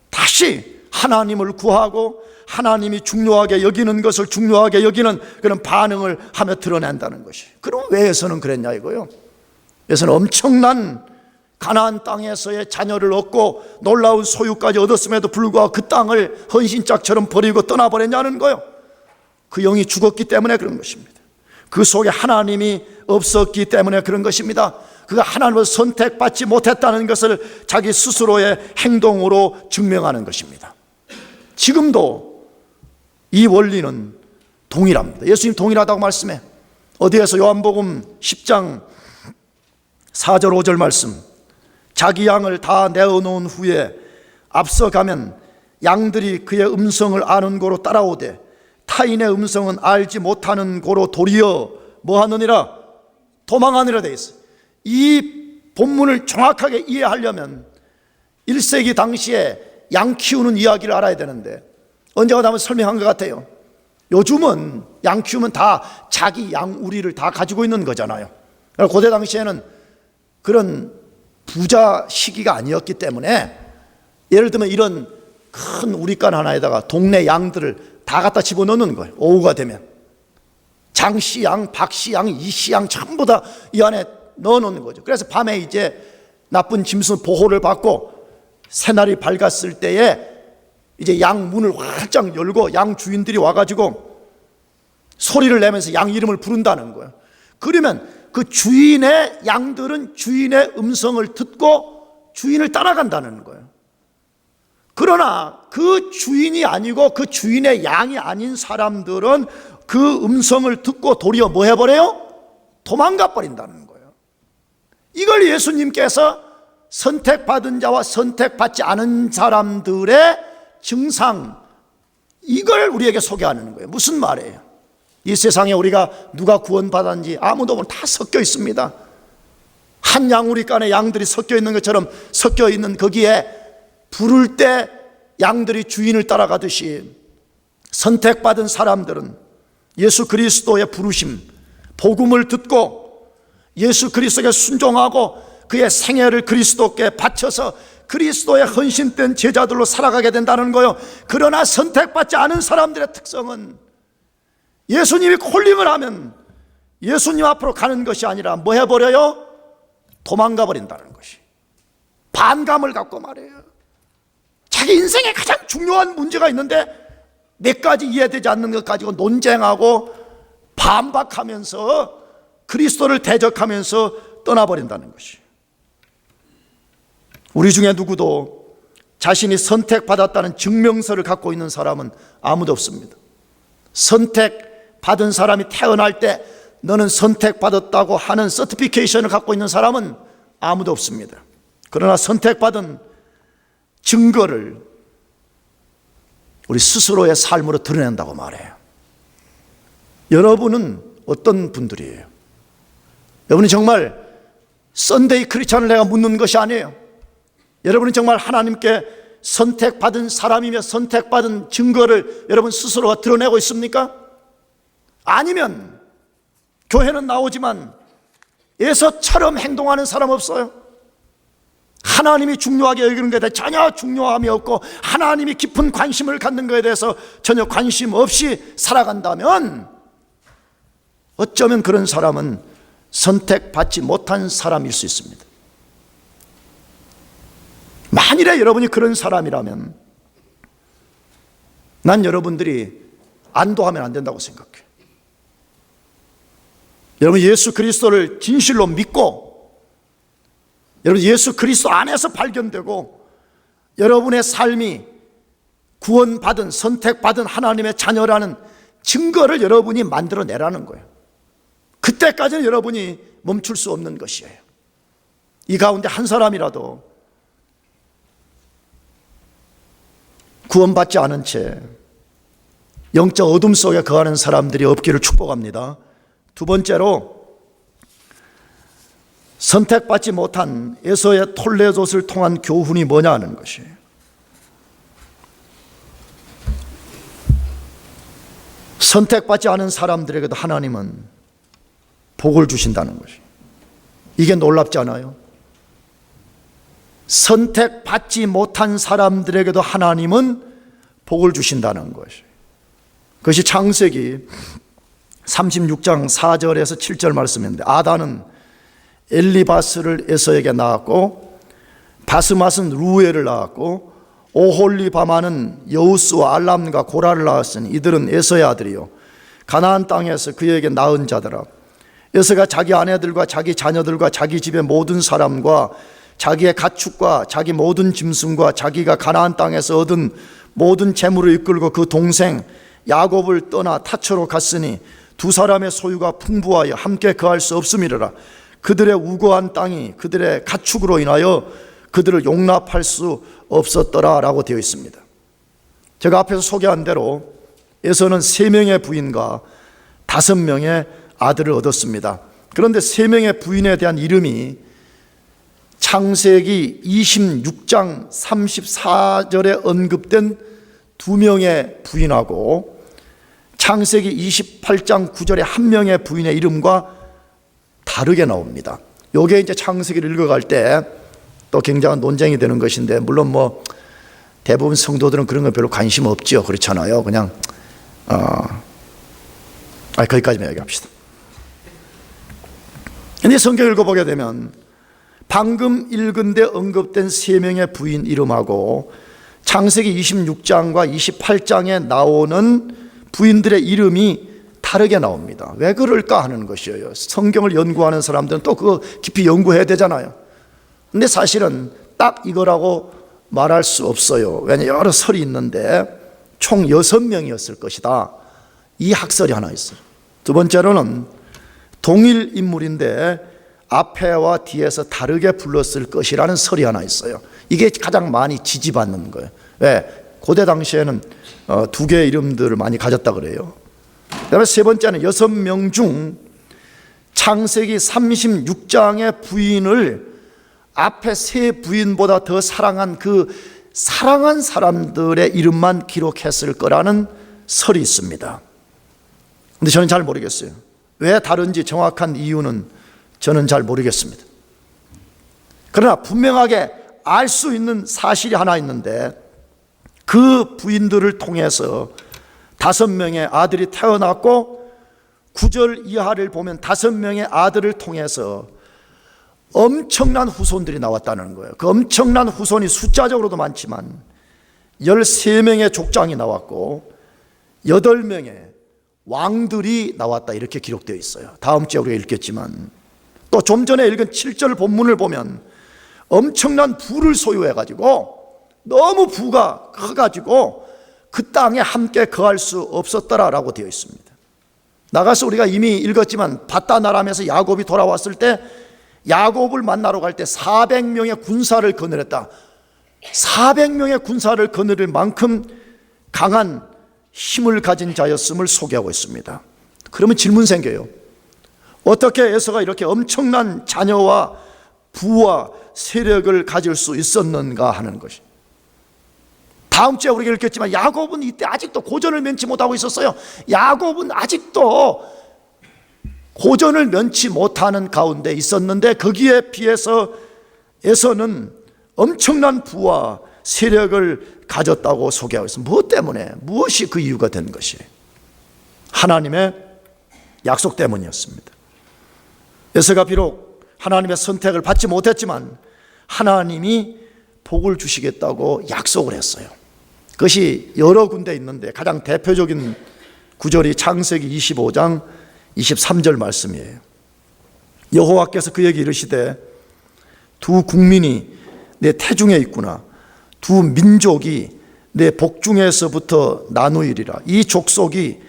[SPEAKER 1] 다시 하나님을 구하고 하나님이 중요하게 여기는 것을 중요하게 여기는 그런 반응을 하며 드러낸다는 것이. 그럼 왜 에서는 그랬냐 이거요. 에서는 엄청난 가나안 땅에서의 자녀를 얻고 놀라운 소유까지 얻었음에도 불구하고 그 땅을 헌신짝처럼 버리고 떠나버렸냐는 거요. 그 영이 죽었기 때문에 그런 것입니다. 그 속에 하나님이 없었기 때문에 그런 것입니다. 그가 하나님을 선택받지 못했다는 것을 자기 스스로의 행동으로 증명하는 것입니다. 지금도 이 원리는 동일합니다. 예수님 동일하다고 말씀해. 어디에서? 요한복음 10장 4절 5절 말씀. 자기 양을 다 내어놓은 후에 앞서가면 양들이 그의 음성을 아는 고로 따라오되 타인의 음성은 알지 못하는 고로 도리어 뭐하느니라? 도망하느라 되어 있어요. 이 본문을 정확하게 이해하려면 1세기 당시에 양 키우는 이야기를 알아야 되는데 언제가 한번 설명한 것 같아요. 요즘은 양 키우면 다 자기 양 우리를 다 가지고 있는 거잖아요. 고대 당시에는 그런 부자 시기가 아니었기 때문에 예를 들면 이런 큰 우리간 하나에다가 동네 양들을 다 갖다 집어넣는 거예요. 오후가 되면 장씨 양, 박씨 양, 이씨 양 전부 다 이 안에 넣어놓는 거죠. 그래서 밤에 이제 나쁜 짐승 보호를 받고 새날이 밝았을 때에 이제 양 문을 활짝 열고 양 주인들이 와가지고 소리를 내면서 양 이름을 부른다는 거예요. 그러면 그 주인의 양들은 주인의 음성을 듣고 주인을 따라간다는 거예요. 그러나 그 주인이 아니고 그 주인의 양이 아닌 사람들은 그 음성을 듣고 도리어 뭐 해버려요? 도망가 버린다는 거예요. 이걸 예수님께서 선택받은 자와 선택받지 않은 사람들의 증상, 이걸 우리에게 소개하는 거예요. 무슨 말이에요? 이 세상에 우리가 누가 구원받았는지 아무도 모르고 다 섞여 있습니다. 한 양우리간에 양들이 섞여 있는 것처럼 섞여 있는 거기에 부를 때 양들이 주인을 따라가듯이 선택받은 사람들은 예수 그리스도의 부르심, 복음을 듣고 예수 그리스도에게 순종하고 그의 생애를 그리스도께 바쳐서 그리스도의 헌신된 제자들로 살아가게 된다는 거예요. 그러나 선택받지 않은 사람들의 특성은 예수님이 콜링을 하면 예수님 앞으로 가는 것이 아니라 뭐 해버려요? 도망가 버린다는 것이. 반감을 갖고 말해요. 자기 인생에 가장 중요한 문제가 있는데 몇 가지 이해되지 않는 것 가지고 논쟁하고 반박하면서 그리스도를 대적하면서 떠나버린다는 것이. 우리 중에 누구도 자신이 선택받았다는 증명서를 갖고 있는 사람은 아무도 없습니다. 선택받은 사람이 태어날 때 너는 선택받았다고 하는 서티피케이션을 갖고 있는 사람은 아무도 없습니다. 그러나 선택받은 증거를 우리 스스로의 삶으로 드러낸다고 말해요. 여러분은 어떤 분들이에요? 여러분이 정말 썬데이 크리스찬을 내가 묻는 것이 아니에요. 여러분은 정말 하나님께 선택받은 사람이며 선택받은 증거를 여러분 스스로가 드러내고 있습니까? 아니면 교회는 나오지만 에서처럼 행동하는 사람 없어요? 하나님이 중요하게 여기는 것에 대해 전혀 중요함이 없고 하나님이 깊은 관심을 갖는 것에 대해서 전혀 관심 없이 살아간다면 어쩌면 그런 사람은 선택받지 못한 사람일 수 있습니다. 만일에 여러분이 그런 사람이라면 난 여러분들이 안도하면 안 된다고 생각해요. 여러분 예수 그리스도를 진실로 믿고 여러분 예수 그리스도 안에서 발견되고 여러분의 삶이 구원받은 선택받은 하나님의 자녀라는 증거를 여러분이 만들어내라는 거예요. 그때까지는 여러분이 멈출 수 없는 것이에요. 이 가운데 한 사람이라도 구원받지 않은 채 영적 어둠 속에 거하는 사람들이 없기를 축복합니다. 두 번째로 선택받지 못한 에서의 톨레롯을 통한 교훈이 뭐냐 하는 것이에요. 선택받지 않은 사람들에게도 하나님은 복을 주신다는 것이. 이게 놀랍지 않아요? 선택받지 못한 사람들에게도 하나님은 복을 주신다는 것이. 그것이 창세기 36장 4절에서 7절 말씀인데, 아다는 엘리바스를 에서에게 낳았고, 바스맛은 루엘을 낳았고, 오홀리바마는 여우스와 알람과 고라를 낳았으니 이들은 에서의 아들이요 가나안 땅에서 그에게 낳은 자더라. 에서가 자기 아내들과 자기 자녀들과 자기 집의 모든 사람과 자기의 가축과 자기 모든 짐승과 자기가 가나안 땅에서 얻은 모든 재물을 이끌고 그 동생 야곱을 떠나 타처로 갔으니 두 사람의 소유가 풍부하여 함께 거할 수 없음이라. 그들의 우거한 땅이 그들의 가축으로 인하여 그들을 용납할 수 없었더라 라고 되어 있습니다. 제가 앞에서 소개한 대로 에서는 3명의 부인과 5명의 아들을 얻었습니다. 그런데 3명의 부인에 대한 이름이 창세기 26장 34절에 언급된 2명의 부인하고 창세기 28장 9절에 1명의 부인의 이름과 다르게 나옵니다. 이게 이제 창세기를 읽어갈 때 또 굉장한 논쟁이 되는 것인데, 물론 뭐 대부분 성도들은 그런 거 별로 관심 없죠. 그렇잖아요. 그냥 거기까지만 얘기합시다. 근데 성경 읽어보게 되면 방금 읽은 데 언급된 3명의 부인 이름하고 창세기 26장과 28장에 나오는 부인들의 이름이 다르게 나옵니다. 왜 그럴까 하는 것이에요. 성경을 연구하는 사람들은 또 그거 깊이 연구해야 되잖아요. 근데 사실은 딱 이거라고 말할 수 없어요. 왜냐하면 여러 설이 있는데 총 6명이었을 것이다. 이 학설이 하나 있어요. 두 번째로는 동일 인물인데 앞에와 뒤에서 다르게 불렀을 것이라는 설이 하나 있어요. 이게 가장 많이 지지받는 거예요. 왜? 고대 당시에는 2개의 이름들을 많이 가졌다 그래요. 그다음에 세 번째는 6명 중 창세기 36장의 부인을 앞에 3 부인보다 더 사랑한 그 사랑한 사람들의 이름만 기록했을 거라는 설이 있습니다. 근데 저는 잘 모르겠어요. 왜 다른지 정확한 이유는 저는 잘 모르겠습니다. 그러나 분명하게 알 수 있는 사실이 하나 있는데, 그 부인들을 통해서 5명의 아들이 태어났고 9절 이하를 보면 5명의 아들을 통해서 엄청난 후손들이 나왔다는 거예요. 그 엄청난 후손이 숫자적으로도 많지만 13명의 족장이 나왔고 8명의 왕들이 나왔다, 이렇게 기록되어 있어요. 다음 주에 우리가 읽겠지만, 또 좀 전에 읽은 7절 본문을 보면 엄청난 부를 소유해가지고 너무 부가 커가지고 그 땅에 함께 거할 수 없었더라라고 되어 있습니다. 나가서 우리가 이미 읽었지만 바다나람에서 야곱이 돌아왔을 때 야곱을 만나러 갈 때 400명의 군사를 거느렸다. 400명의 군사를 거느릴 만큼 강한 힘을 가진 자였음을 소개하고 있습니다. 그러면 질문 생겨요. 어떻게 에서가 이렇게 엄청난 자녀와 부와 세력을 가질 수 있었는가 하는 것이. 다음 주에 우리가 읽겠지만 야곱은 이때 아직도 고전을 면치 못하고 있었어요. 야곱은 아직도 고전을 면치 못하는 가운데 있었는데 거기에 비해서 에서는 엄청난 부와 세력을 가졌다고 소개하고 있습니다. 무엇 때문에? 무엇이 그 이유가 된 것이에요? 하나님의 약속 때문이었습니다. 에서가 비록 하나님의 선택을 받지 못했지만 하나님이 복을 주시겠다고 약속을 했어요. 그것이 여러 군데 있는데 가장 대표적인 구절이 창세기 25장 23절 말씀이에요. 여호와께서 그에게 이르시되 두 국민이 내 태중에 있구나. 두 민족이 내 복중에서부터 나누이리라. 이 족속이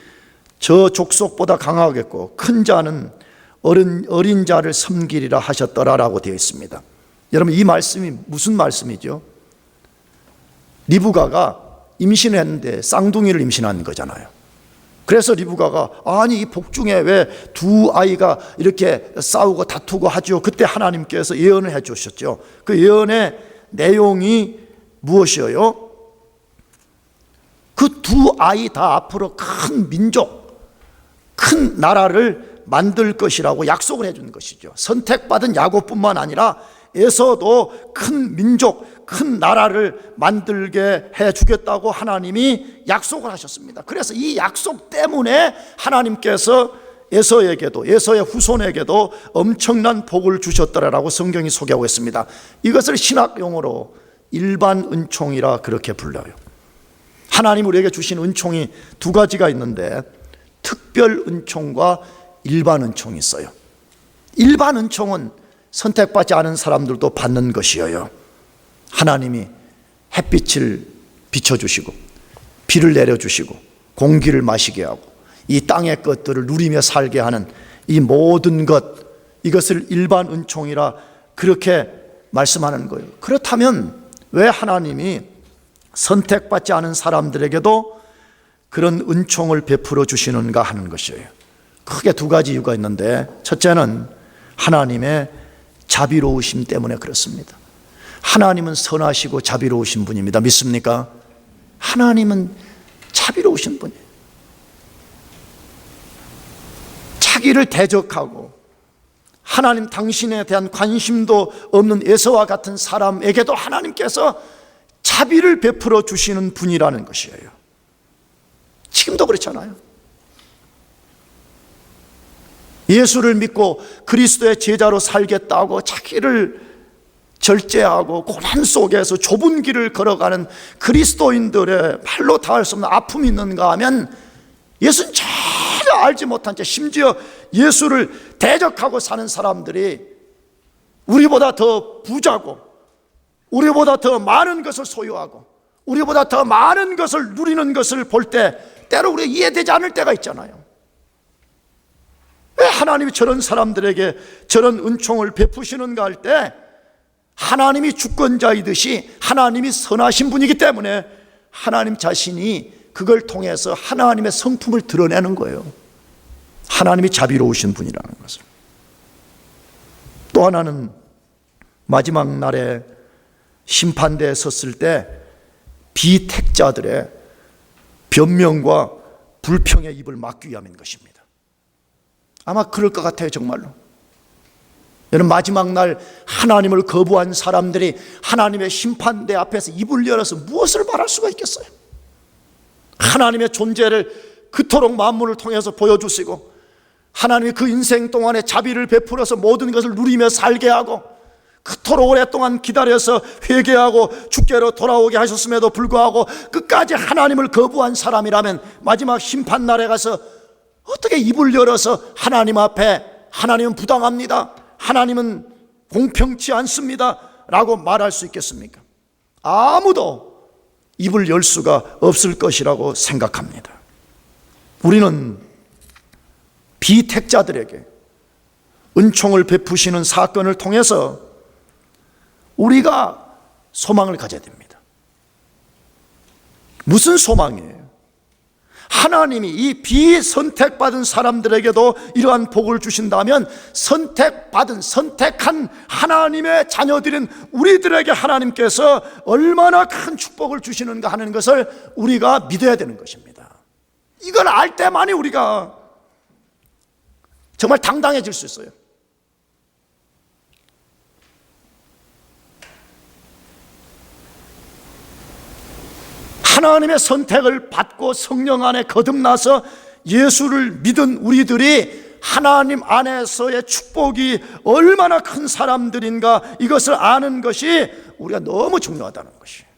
[SPEAKER 1] 저 족속보다 강하겠고 큰 자는 어린 자를 섬기리라 하셨더라라고 되어 있습니다. 여러분, 이 말씀이 무슨 말씀이죠? 리브가가 임신을 했는데 쌍둥이를 임신한 거잖아요. 그래서 리브가가 아니 이 복중에 왜 두 아이가 이렇게 싸우고 다투고 하죠? 그때 하나님께서 예언을 해 주셨죠. 그 예언의 내용이 무엇이에요? 그 두 아이 다 앞으로 큰 민족, 큰 나라를 만들 것이라고 약속을 해준 것이죠. 선택받은 야곱뿐만 아니라 에서도 큰 민족, 큰 나라를 만들게 해주겠다고 하나님이 약속을 하셨습니다. 그래서 이 약속 때문에 하나님께서 에서에게도, 에서의 후손에게도 엄청난 복을 주셨더라라고 성경이 소개하고 있습니다. 이것을 신학 용어로 일반 은총이라 그렇게 불러요. 하나님 우리에게 주신 은총이 두 가지가 있는데 특별 은총과 일반 은총이 있어요. 일반 은총은 선택받지 않은 사람들도 받는 것이에요. 하나님이 햇빛을 비춰주시고 비를 내려주시고 공기를 마시게 하고 이 땅의 것들을 누리며 살게 하는 이 모든 것, 이것을 일반 은총이라 그렇게 말씀하는 거예요. 그렇다면 왜 하나님이 선택받지 않은 사람들에게도 그런 은총을 베풀어 주시는가 하는 것이에요. 크게 두 가지 이유가 있는데, 첫째는 하나님의 자비로우심 때문에 그렇습니다. 하나님은 선하시고 자비로우신 분입니다. 믿습니까? 하나님은 자비로우신 분이에요. 자기를 대적하고 하나님 당신에 대한 관심도 없는 에서와 같은 사람에게도 하나님께서 자비를 베풀어 주시는 분이라는 것이에요. 지금도 그렇잖아요. 예수를 믿고 그리스도의 제자로 살겠다고 자기를 절제하고 고난 속에서 좁은 길을 걸어가는 그리스도인들의 말로 닿을 수 없는 아픔이 있는가 하면 예수는 전혀 알지 못한 채, 심지어 예수를 대적하고 사는 사람들이 우리보다 더 부자고 우리보다 더 많은 것을 소유하고 우리보다 더 많은 것을 누리는 것을 볼 때 때로 우리가 이해되지 않을 때가 있잖아요. 왜 하나님이 저런 사람들에게 저런 은총을 베푸시는가 할 때 하나님이 주권자이듯이 하나님이 선하신 분이기 때문에 하나님 자신이 그걸 통해서 하나님의 성품을 드러내는 거예요. 하나님이 자비로우신 분이라는 것을. 또 하나는 마지막 날에 심판대에 섰을 때 비택자들의 변명과 불평의 입을 막기 위함인 것입니다. 아마 그럴 것 같아요. 정말로 여러분, 마지막 날 하나님을 거부한 사람들이 하나님의 심판대 앞에서 입을 열어서 무엇을 말할 수가 있겠어요? 하나님의 존재를 그토록 만물을 통해서 보여주시고 하나님이 그 인생 동안에 자비를 베풀어서 모든 것을 누리며 살게 하고 그토록 오랫동안 기다려서 회개하고 주께로 돌아오게 하셨음에도 불구하고 끝까지 하나님을 거부한 사람이라면 마지막 심판날에 가서 어떻게 입을 열어서 하나님 앞에 하나님은 부당합니다, 하나님은 공평치 않습니다 라고 말할 수 있겠습니까? 아무도 입을 열 수가 없을 것이라고 생각합니다. 우리는 비택자들에게 은총을 베푸시는 사건을 통해서 우리가 소망을 가져야 됩니다. 무슨 소망이에요? 하나님이 이 비선택받은 사람들에게도 이러한 복을 주신다면 선택한 하나님의 자녀들인 우리들에게 하나님께서 얼마나 큰 축복을 주시는가 하는 것을 우리가 믿어야 되는 것입니다. 이걸 알 때만이 우리가 정말 당당해질 수 있어요. 하나님의 선택을 받고 성령 안에 거듭나서 예수를 믿은 우리들이 하나님 안에서의 축복이 얼마나 큰 사람들인가, 이것을 아는 것이 우리가 너무 중요하다는 것이에요.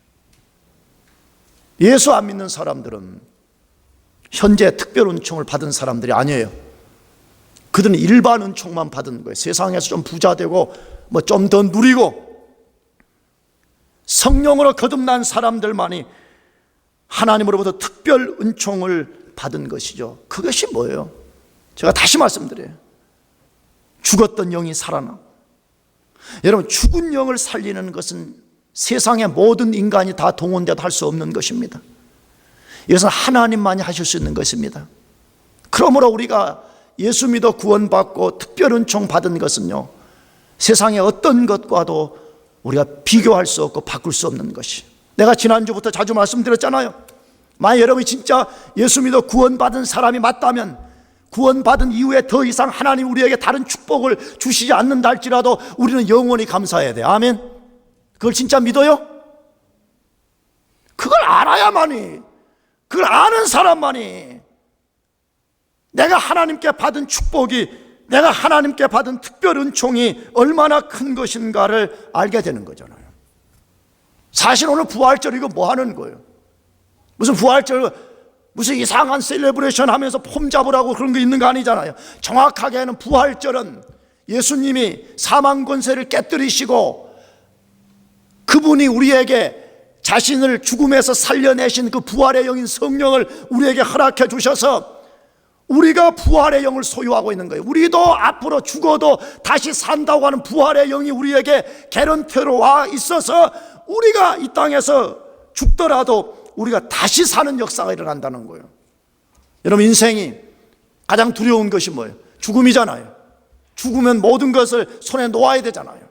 [SPEAKER 1] 예수 안 믿는 사람들은 현재 특별 은총을 받은 사람들이 아니에요. 그들은 일반 은총만 받은 거예요. 세상에서 좀 부자 되고 뭐 좀 더 누리고, 성령으로 거듭난 사람들만이 하나님으로부터 특별 은총을 받은 것이죠. 그것이 뭐예요? 제가 다시 말씀드려요. 죽었던 영이 살아나. 여러분, 죽은 영을 살리는 것은 세상의 모든 인간이 다 동원돼도 할 수 없는 것입니다. 이것은 하나님만이 하실 수 있는 것입니다. 그러므로 우리가 예수 믿어 구원받고 특별 은총 받은 것은요, 세상의 어떤 것과도 우리가 비교할 수 없고 바꿀 수 없는 것이. 내가 지난주부터 자주 말씀드렸잖아요. 만약 여러분이 진짜 예수 믿어 구원받은 사람이 맞다면 구원받은 이후에 더 이상 하나님 우리에게 다른 축복을 주시지 않는다 할지라도 우리는 영원히 감사해야 돼요. 아멘. 그걸 진짜 믿어요? 그걸 알아야만이, 그걸 아는 사람만이 내가 하나님께 받은 축복이, 내가 하나님께 받은 특별 은총이 얼마나 큰 것인가를 알게 되는 거잖아요. 사실 오늘 부활절 이거 뭐 하는 거예요? 무슨 부활절 무슨 이상한 셀레브레이션 하면서 폼 잡으라고 그런 거 있는 거 아니잖아요. 정확하게는 부활절은 예수님이 사망 권세를 깨뜨리시고 그분이 우리에게 자신을 죽음에서 살려내신 그 부활의 영인 성령을 우리에게 허락해 주셔서 우리가 부활의 영을 소유하고 있는 거예요. 우리도 앞으로 죽어도 다시 산다고 하는 부활의 영이 우리에게 개런티로 와 있어서 우리가 이 땅에서 죽더라도 우리가 다시 사는 역사가 일어난다는 거예요. 여러분, 인생이 가장 두려운 것이 뭐예요? 죽음이잖아요. 죽으면 모든 것을 손에 놓아야 되잖아요.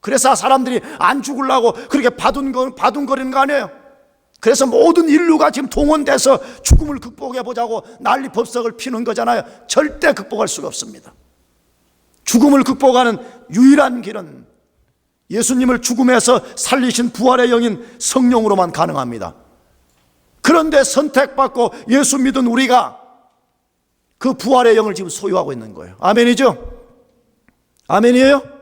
[SPEAKER 1] 그래서 사람들이 안 죽으려고 그렇게 바둥거리는 거 아니에요? 그래서 모든 인류가 지금 동원돼서 죽음을 극복해 보자고 난리 법석을 피는 거잖아요. 절대 극복할 수가 없습니다. 죽음을 극복하는 유일한 길은 예수님을 죽음에서 살리신 부활의 영인 성령으로만 가능합니다. 그런데 선택받고 예수 믿은 우리가 그 부활의 영을 지금 소유하고 있는 거예요. 아멘이죠? 아멘이에요?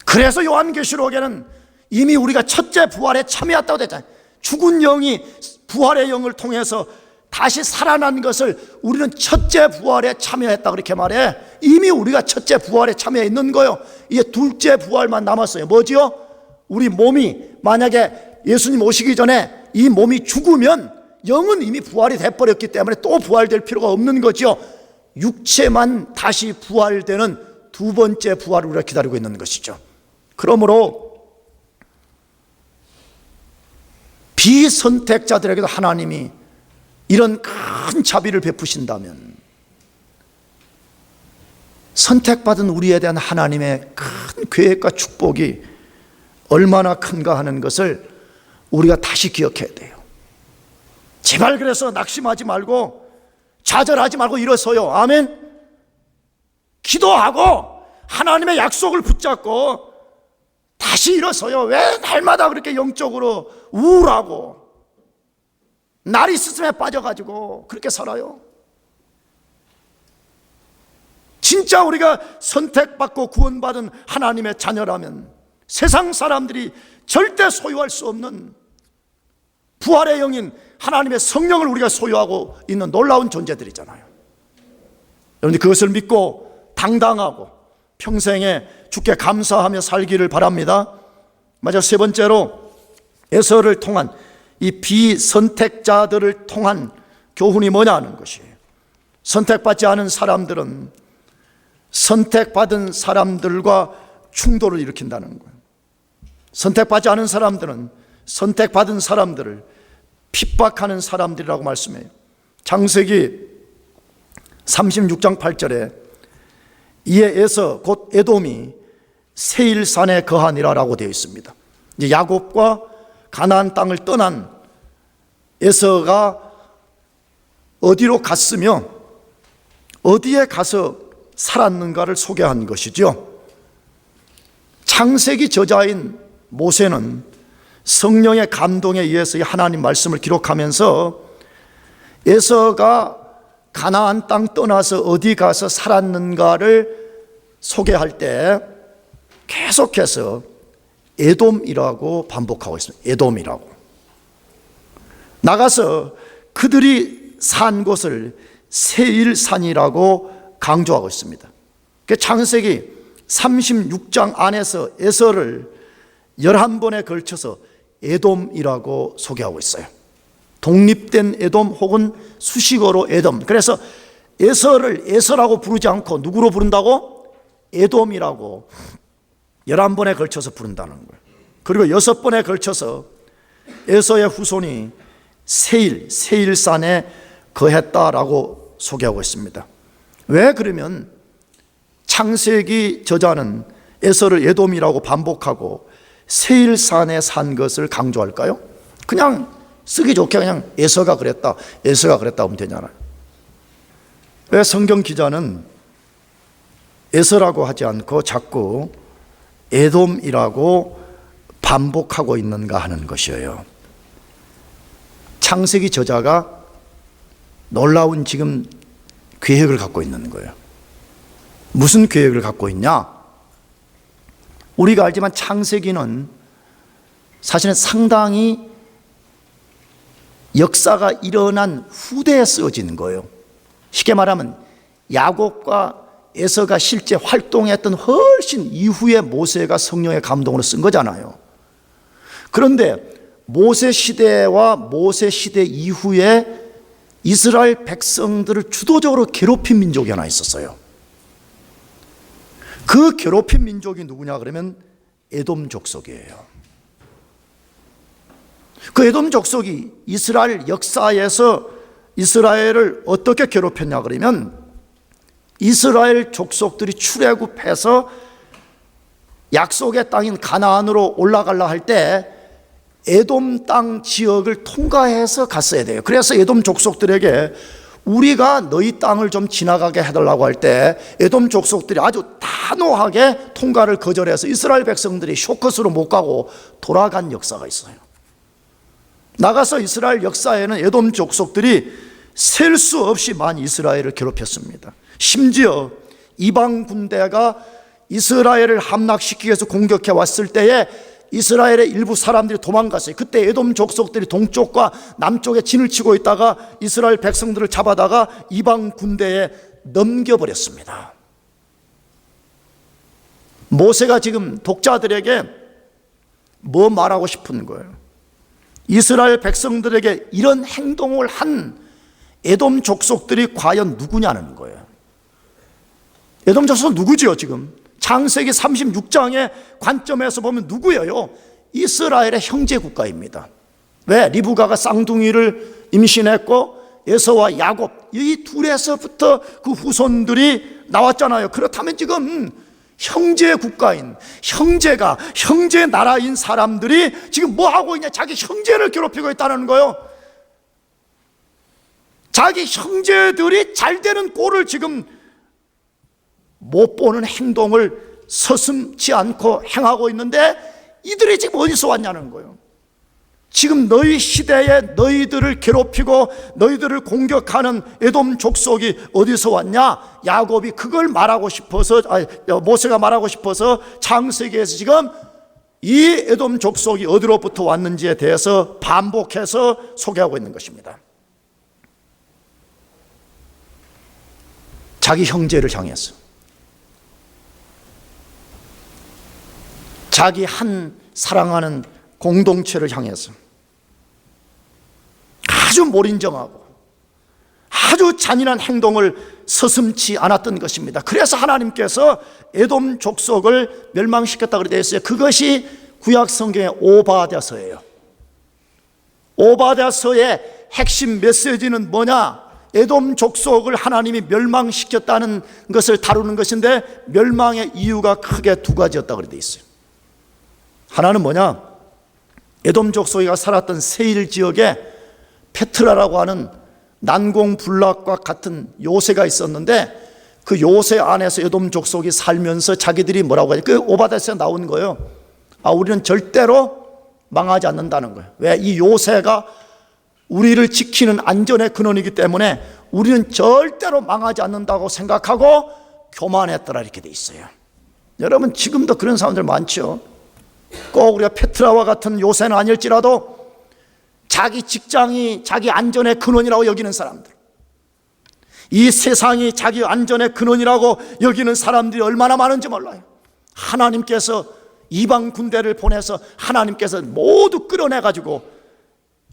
[SPEAKER 1] 그래서 요한계시록에는 이미 우리가 첫째 부활에 참여했다고 됐잖아요. 죽은 영이 부활의 영을 통해서 다시 살아난 것을 우리는 첫째 부활에 참여했다 그렇게 말해. 이미 우리가 첫째 부활에 참여해 있는 거예요. 이제 둘째 부활만 남았어요. 뭐지요? 우리 몸이 만약에 예수님 오시기 전에 이 몸이 죽으면 영은 이미 부활이 돼버렸기 때문에 또 부활될 필요가 없는 거죠. 육체만 다시 부활되는 두 번째 부활을 우리가 기다리고 있는 것이죠. 그러므로 비선택자들에게도 하나님이 이런 큰 자비를 베푸신다면 선택받은 우리에 대한 하나님의 큰 계획과 축복이 얼마나 큰가 하는 것을 우리가 다시 기억해야 돼요. 제발 그래서 낙심하지 말고 좌절하지 말고 일어서요. 아멘. 기도하고 하나님의 약속을 붙잡고 다시 일어서요. 왜 날마다 그렇게 영적으로 우울하고 나리시즘에 빠져가지고 그렇게 살아요? 진짜 우리가 선택받고 구원받은 하나님의 자녀라면 세상 사람들이 절대 소유할 수 없는 부활의 영인 하나님의 성령을 우리가 소유하고 있는 놀라운 존재들이잖아요. 여러분들 그것을 믿고 당당하고 평생에 주께 감사하며 살기를 바랍니다. 마지막 세 번째로 에서를 통한 이 비선택자들을 통한 교훈이 뭐냐 하는 것이에요. 선택받지 않은 사람들은 선택받은 사람들과 충돌을 일으킨다는 거예요. 선택받지 않은 사람들은 선택받은 사람들을 핍박하는 사람들이라고 말씀해요. 창세기 36장 8절에 이에 에서 곧 에돔이 세일산에 거하니라 라고 되어 있습니다. 이제 야곱과 가나안 땅을 떠난 에서가 어디로 갔으며 어디에 가서 살았는가를 소개한 것이죠. 창세기 저자인 모세는 성령의 감동에 의해서 하나님 말씀을 기록하면서 에서가 가나안 땅 떠나서 어디 가서 살았는가를 소개할 때 계속해서 에돔이라고 반복하고 있습니다. 에돔이라고. 나가서 그들이 산 곳을 세일산이라고 강조하고 있습니다. 창세기 36장 안에서 에서를 11번에 걸쳐서 에돔이라고 소개하고 있어요. 독립된 에돔 혹은 수식어로 에돔. 그래서 에서를 에서라고 부르지 않고 누구로 부른다고? 에돔이라고 11번에 걸쳐서 부른다는 거예요. 그리고 6번에 걸쳐서 에서의 후손이 세일산에 거했다라고 소개하고 있습니다. 왜 그러면 창세기 저자는 에서를 에돔이라고 반복하고 세일산에 산 것을 강조할까요? 그냥 쓰기 좋게 그냥 에서가 그랬다 하면 되잖아요. 왜 성경 기자는 에서라고 하지 않고 자꾸 에돔이라고 반복하고 있는가 하는 것이에요. 창세기 저자가 놀라운 지금 계획을 갖고 있는 거예요. 무슨 계획을 갖고 있냐? 우리가 알지만 창세기는 사실은 상당히 역사가 일어난 후대에 쓰여진 거예요. 쉽게 말하면 야곱과 에서가 실제 활동했던 훨씬 이후에 모세가 성령의 감동으로 쓴 거잖아요. 그런데 모세 시대와 모세 시대 이후에 이스라엘 백성들을 주도적으로 괴롭힌 민족이 하나 있었어요. 그 괴롭힌 민족이 누구냐 그러면 에돔 족속이에요. 그 에돔 족속이 이스라엘 역사에서 이스라엘을 어떻게 괴롭혔냐 그러면 이스라엘 족속들이 출애굽해서 약속의 땅인 가나안으로 올라가려 할 때 에돔 땅 지역을 통과해서 갔어야 돼요. 그래서 에돔 족속들에게 우리가 너희 땅을 좀 지나가게 해달라고 할 때 에돔 족속들이 아주 단호하게 통과를 거절해서 이스라엘 백성들이 쇼컷으로 못 가고 돌아간 역사가 있어요. 나가서 이스라엘 역사에는 에돔 족속들이 셀 수 없이 많이 이스라엘을 괴롭혔습니다. 심지어 이방 군대가 이스라엘을 함락시키기 위해서 공격해 왔을 때에 이스라엘의 일부 사람들이 도망갔어요. 그때 에돔 족속들이 동쪽과 남쪽에 진을 치고 있다가 이스라엘 백성들을 잡아다가 이방 군대에 넘겨버렸습니다. 모세가 지금 독자들에게 뭐 말하고 싶은 거예요? 이스라엘 백성들에게 이런 행동을 한 에돔 족속들이 과연 누구냐는 거예요. 에돔 족속은 누구지요 지금? 창세기 36장의 관점에서 보면 누구예요? 이스라엘의 형제 국가입니다. 왜? 리브가가 쌍둥이를 임신했고 에서와 야곱 이 둘에서부터 그 후손들이 나왔잖아요. 그렇다면 지금 형제 국가인 형제 나라인 사람들이 지금 뭐 하고 있냐? 자기 형제를 괴롭히고 있다는 거예요. 자기 형제들이 잘 되는 꼴을 지금 못 보는 행동을 서슴지 않고 행하고 있는데 이들이 지금 어디서 왔냐는 거예요. 지금 너희 시대에 너희들을 괴롭히고 너희들을 공격하는 에돔 족속이 어디서 왔냐? 야곱이 그걸 말하고 싶어서 모세가 말하고 싶어서 창세기에서 지금 이 에돔 족속이 어디로부터 왔는지에 대해서 반복해서 소개하고 있는 것입니다. 자기 형제를 향해서 자기 한 사랑하는 공동체를 향해서 아주 몰인정하고 아주 잔인한 행동을 서슴지 않았던 것입니다. 그래서 하나님께서 에돔 족속을 멸망시켰다고 되어 있어요. 그것이 구약 성경의 오바댜서예요. 오바댜서의 핵심 메시지는 뭐냐? 에돔 족속을 하나님이 멸망시켰다는 것을 다루는 것인데 멸망의 이유가 크게 두 가지였다고 되어 있어요. 하나는 뭐냐? 에돔 족속이가 살았던 세일 지역에 페트라라고 하는 난공불락과 같은 요새가 있었는데 그 요새 안에서 에돔 족속이 살면서 자기들이 뭐라고 하죠? 그 오바댜서에 나온 거예요. 우리는 절대로 망하지 않는다는 거예요. 왜? 이 요새가 우리를 지키는 안전의 근원이기 때문에 우리는 절대로 망하지 않는다고 생각하고 교만했더라 이렇게 돼 있어요. 여러분 지금도 그런 사람들 많죠. 꼭 우리가 페트라와 같은 요새는 아닐지라도 자기 직장이 자기 안전의 근원이라고 여기는 사람들, 이 세상이 자기 안전의 근원이라고 여기는 사람들이 얼마나 많은지 몰라요. 하나님께서 이방 군대를 보내서 하나님께서 모두 끌어내가지고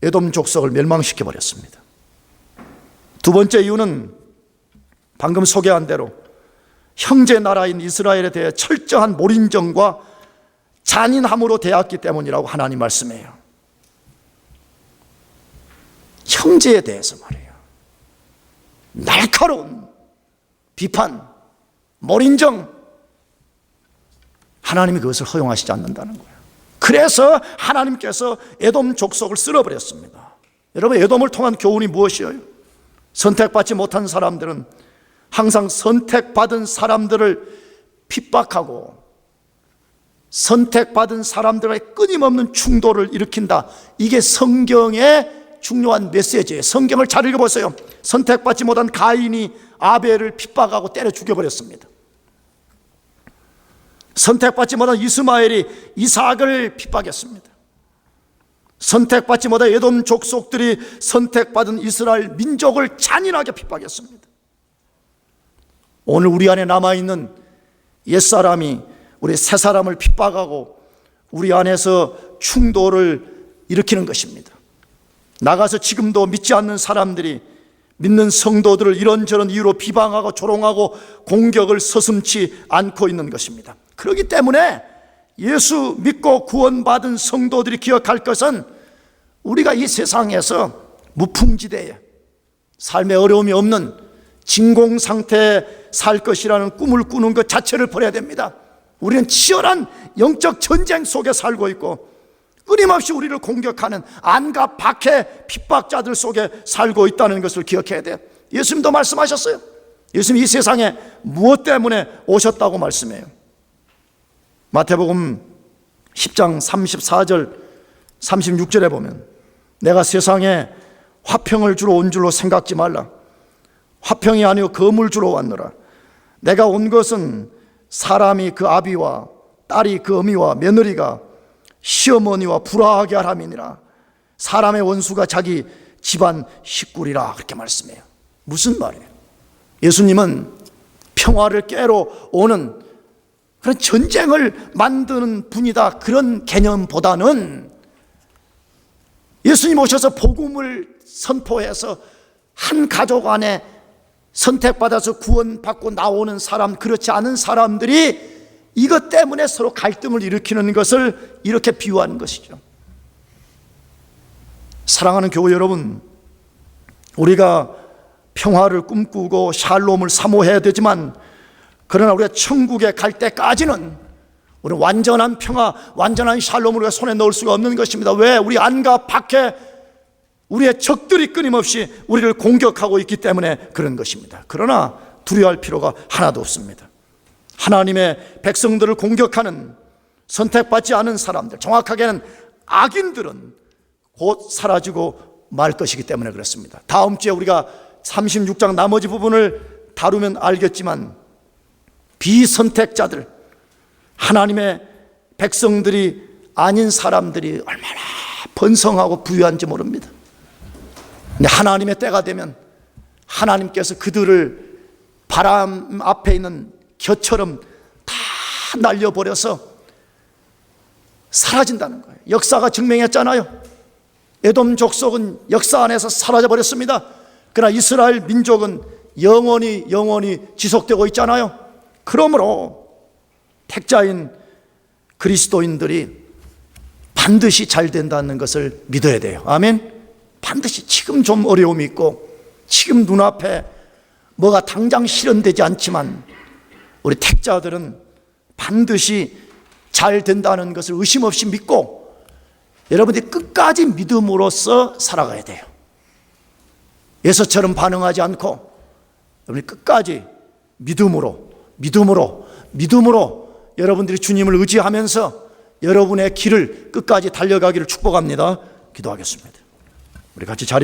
[SPEAKER 1] 에돔 족속을 멸망시켜버렸습니다. 두 번째 이유는 방금 소개한 대로 형제 나라인 이스라엘에 대해 철저한 몰인정과 잔인함으로 대했기 때문이라고 하나님 말씀해요. 형제에 대해서 말이에요. 날카로운 비판, 몰인정, 하나님이 그것을 허용하시지 않는다는 거예요. 그래서 하나님께서 에돔 족속을 쓸어버렸습니다. 여러분, 에돔을 통한 교훈이 무엇이에요? 선택받지 못한 사람들은 항상 선택받은 사람들을 핍박하고 선택받은 사람들과의 끊임없는 충돌을 일으킨다. 이게 성경의 중요한 메시지예요. 성경을 잘 읽어보세요. 선택받지 못한 가인이 아벨을 핍박하고 때려 죽여버렸습니다. 선택받지 못한 이스마엘이 이삭을 핍박했습니다. 선택받지 못한 에돔 족속들이 선택받은 이스라엘 민족을 잔인하게 핍박했습니다. 오늘 우리 안에 남아있는 옛사람이 우리 새사람을 핍박하고 우리 안에서 충돌을 일으키는 것입니다. 나가서 지금도 믿지 않는 사람들이 믿는 성도들을 이런저런 이유로 비방하고 조롱하고 공격을 서슴지 않고 있는 것입니다. 그렇기 때문에 예수 믿고 구원받은 성도들이 기억할 것은 우리가 이 세상에서 무풍지대에 삶의 어려움이 없는 진공 상태에 살 것이라는 꿈을 꾸는 것 자체를 버려야 됩니다. 우리는 치열한 영적 전쟁 속에 살고 있고 끊임없이 우리를 공격하는 안과 박해 핍박자들 속에 살고 있다는 것을 기억해야 돼요. 예수님도 말씀하셨어요. 예수님 이 세상에 무엇 때문에 오셨다고 말씀해요. 마태복음 10장 34절 36절에 보면 내가 세상에 화평을 주러 온 줄로 생각지 말라. 화평이 아니요 검을 주러 왔노라. 내가 온 것은 사람이 그 아비와 딸이 그 어미와 며느리가 시어머니와 불화하게 하람이니라. 사람의 원수가 자기 집안 식구리라. 그렇게 말씀해요. 무슨 말이에요? 예수님은 평화를 깨러 오는 그런 전쟁을 만드는 분이다, 그런 개념보다는 예수님 오셔서 복음을 선포해서 한 가족 안에 선택받아서 구원받고 나오는 사람, 그렇지 않은 사람들이 이것 때문에 서로 갈등을 일으키는 것을 이렇게 비유하는 것이죠. 사랑하는 교회 여러분, 우리가 평화를 꿈꾸고 샬롬을 사모해야 되지만, 그러나 우리가 천국에 갈 때까지는 우리 완전한 평화, 완전한 샬롬을 우리가 손에 넣을 수가 없는 것입니다. 왜? 우리 안과 밖에 우리의 적들이 끊임없이 우리를 공격하고 있기 때문에 그런 것입니다. 그러나 두려워할 필요가 하나도 없습니다. 하나님의 백성들을 공격하는 선택받지 않은 사람들, 정확하게는 악인들은 곧 사라지고 말 것이기 때문에 그렇습니다. 다음 주에 우리가 36장 나머지 부분을 다루면 알겠지만, 비선택자들, 하나님의 백성들이 아닌 사람들이 얼마나 번성하고 부유한지 모릅니다. 근데 하나님의 때가 되면 하나님께서 그들을 바람 앞에 있는 겨처럼 다 날려버려서 사라진다는 거예요. 역사가 증명했잖아요. 에돔 족속은 역사 안에서 사라져버렸습니다. 그러나 이스라엘 민족은 영원히 지속되고 있잖아요. 그러므로 택자인 그리스도인들이 반드시 잘 된다는 것을 믿어야 돼요. 아멘. 반드시. 지금 좀 어려움이 있고 지금 눈앞에 뭐가 당장 실현되지 않지만 우리 택자들은 반드시 잘 된다는 것을 의심 없이 믿고 여러분들이 끝까지 믿음으로써 살아가야 돼요. 예서처럼 반응하지 않고 여러분이 끝까지 믿음으로 여러분들이 주님을 의지하면서 여러분의 길을 끝까지 달려가기를 축복합니다. 기도하겠습니다. 우리 같이 자리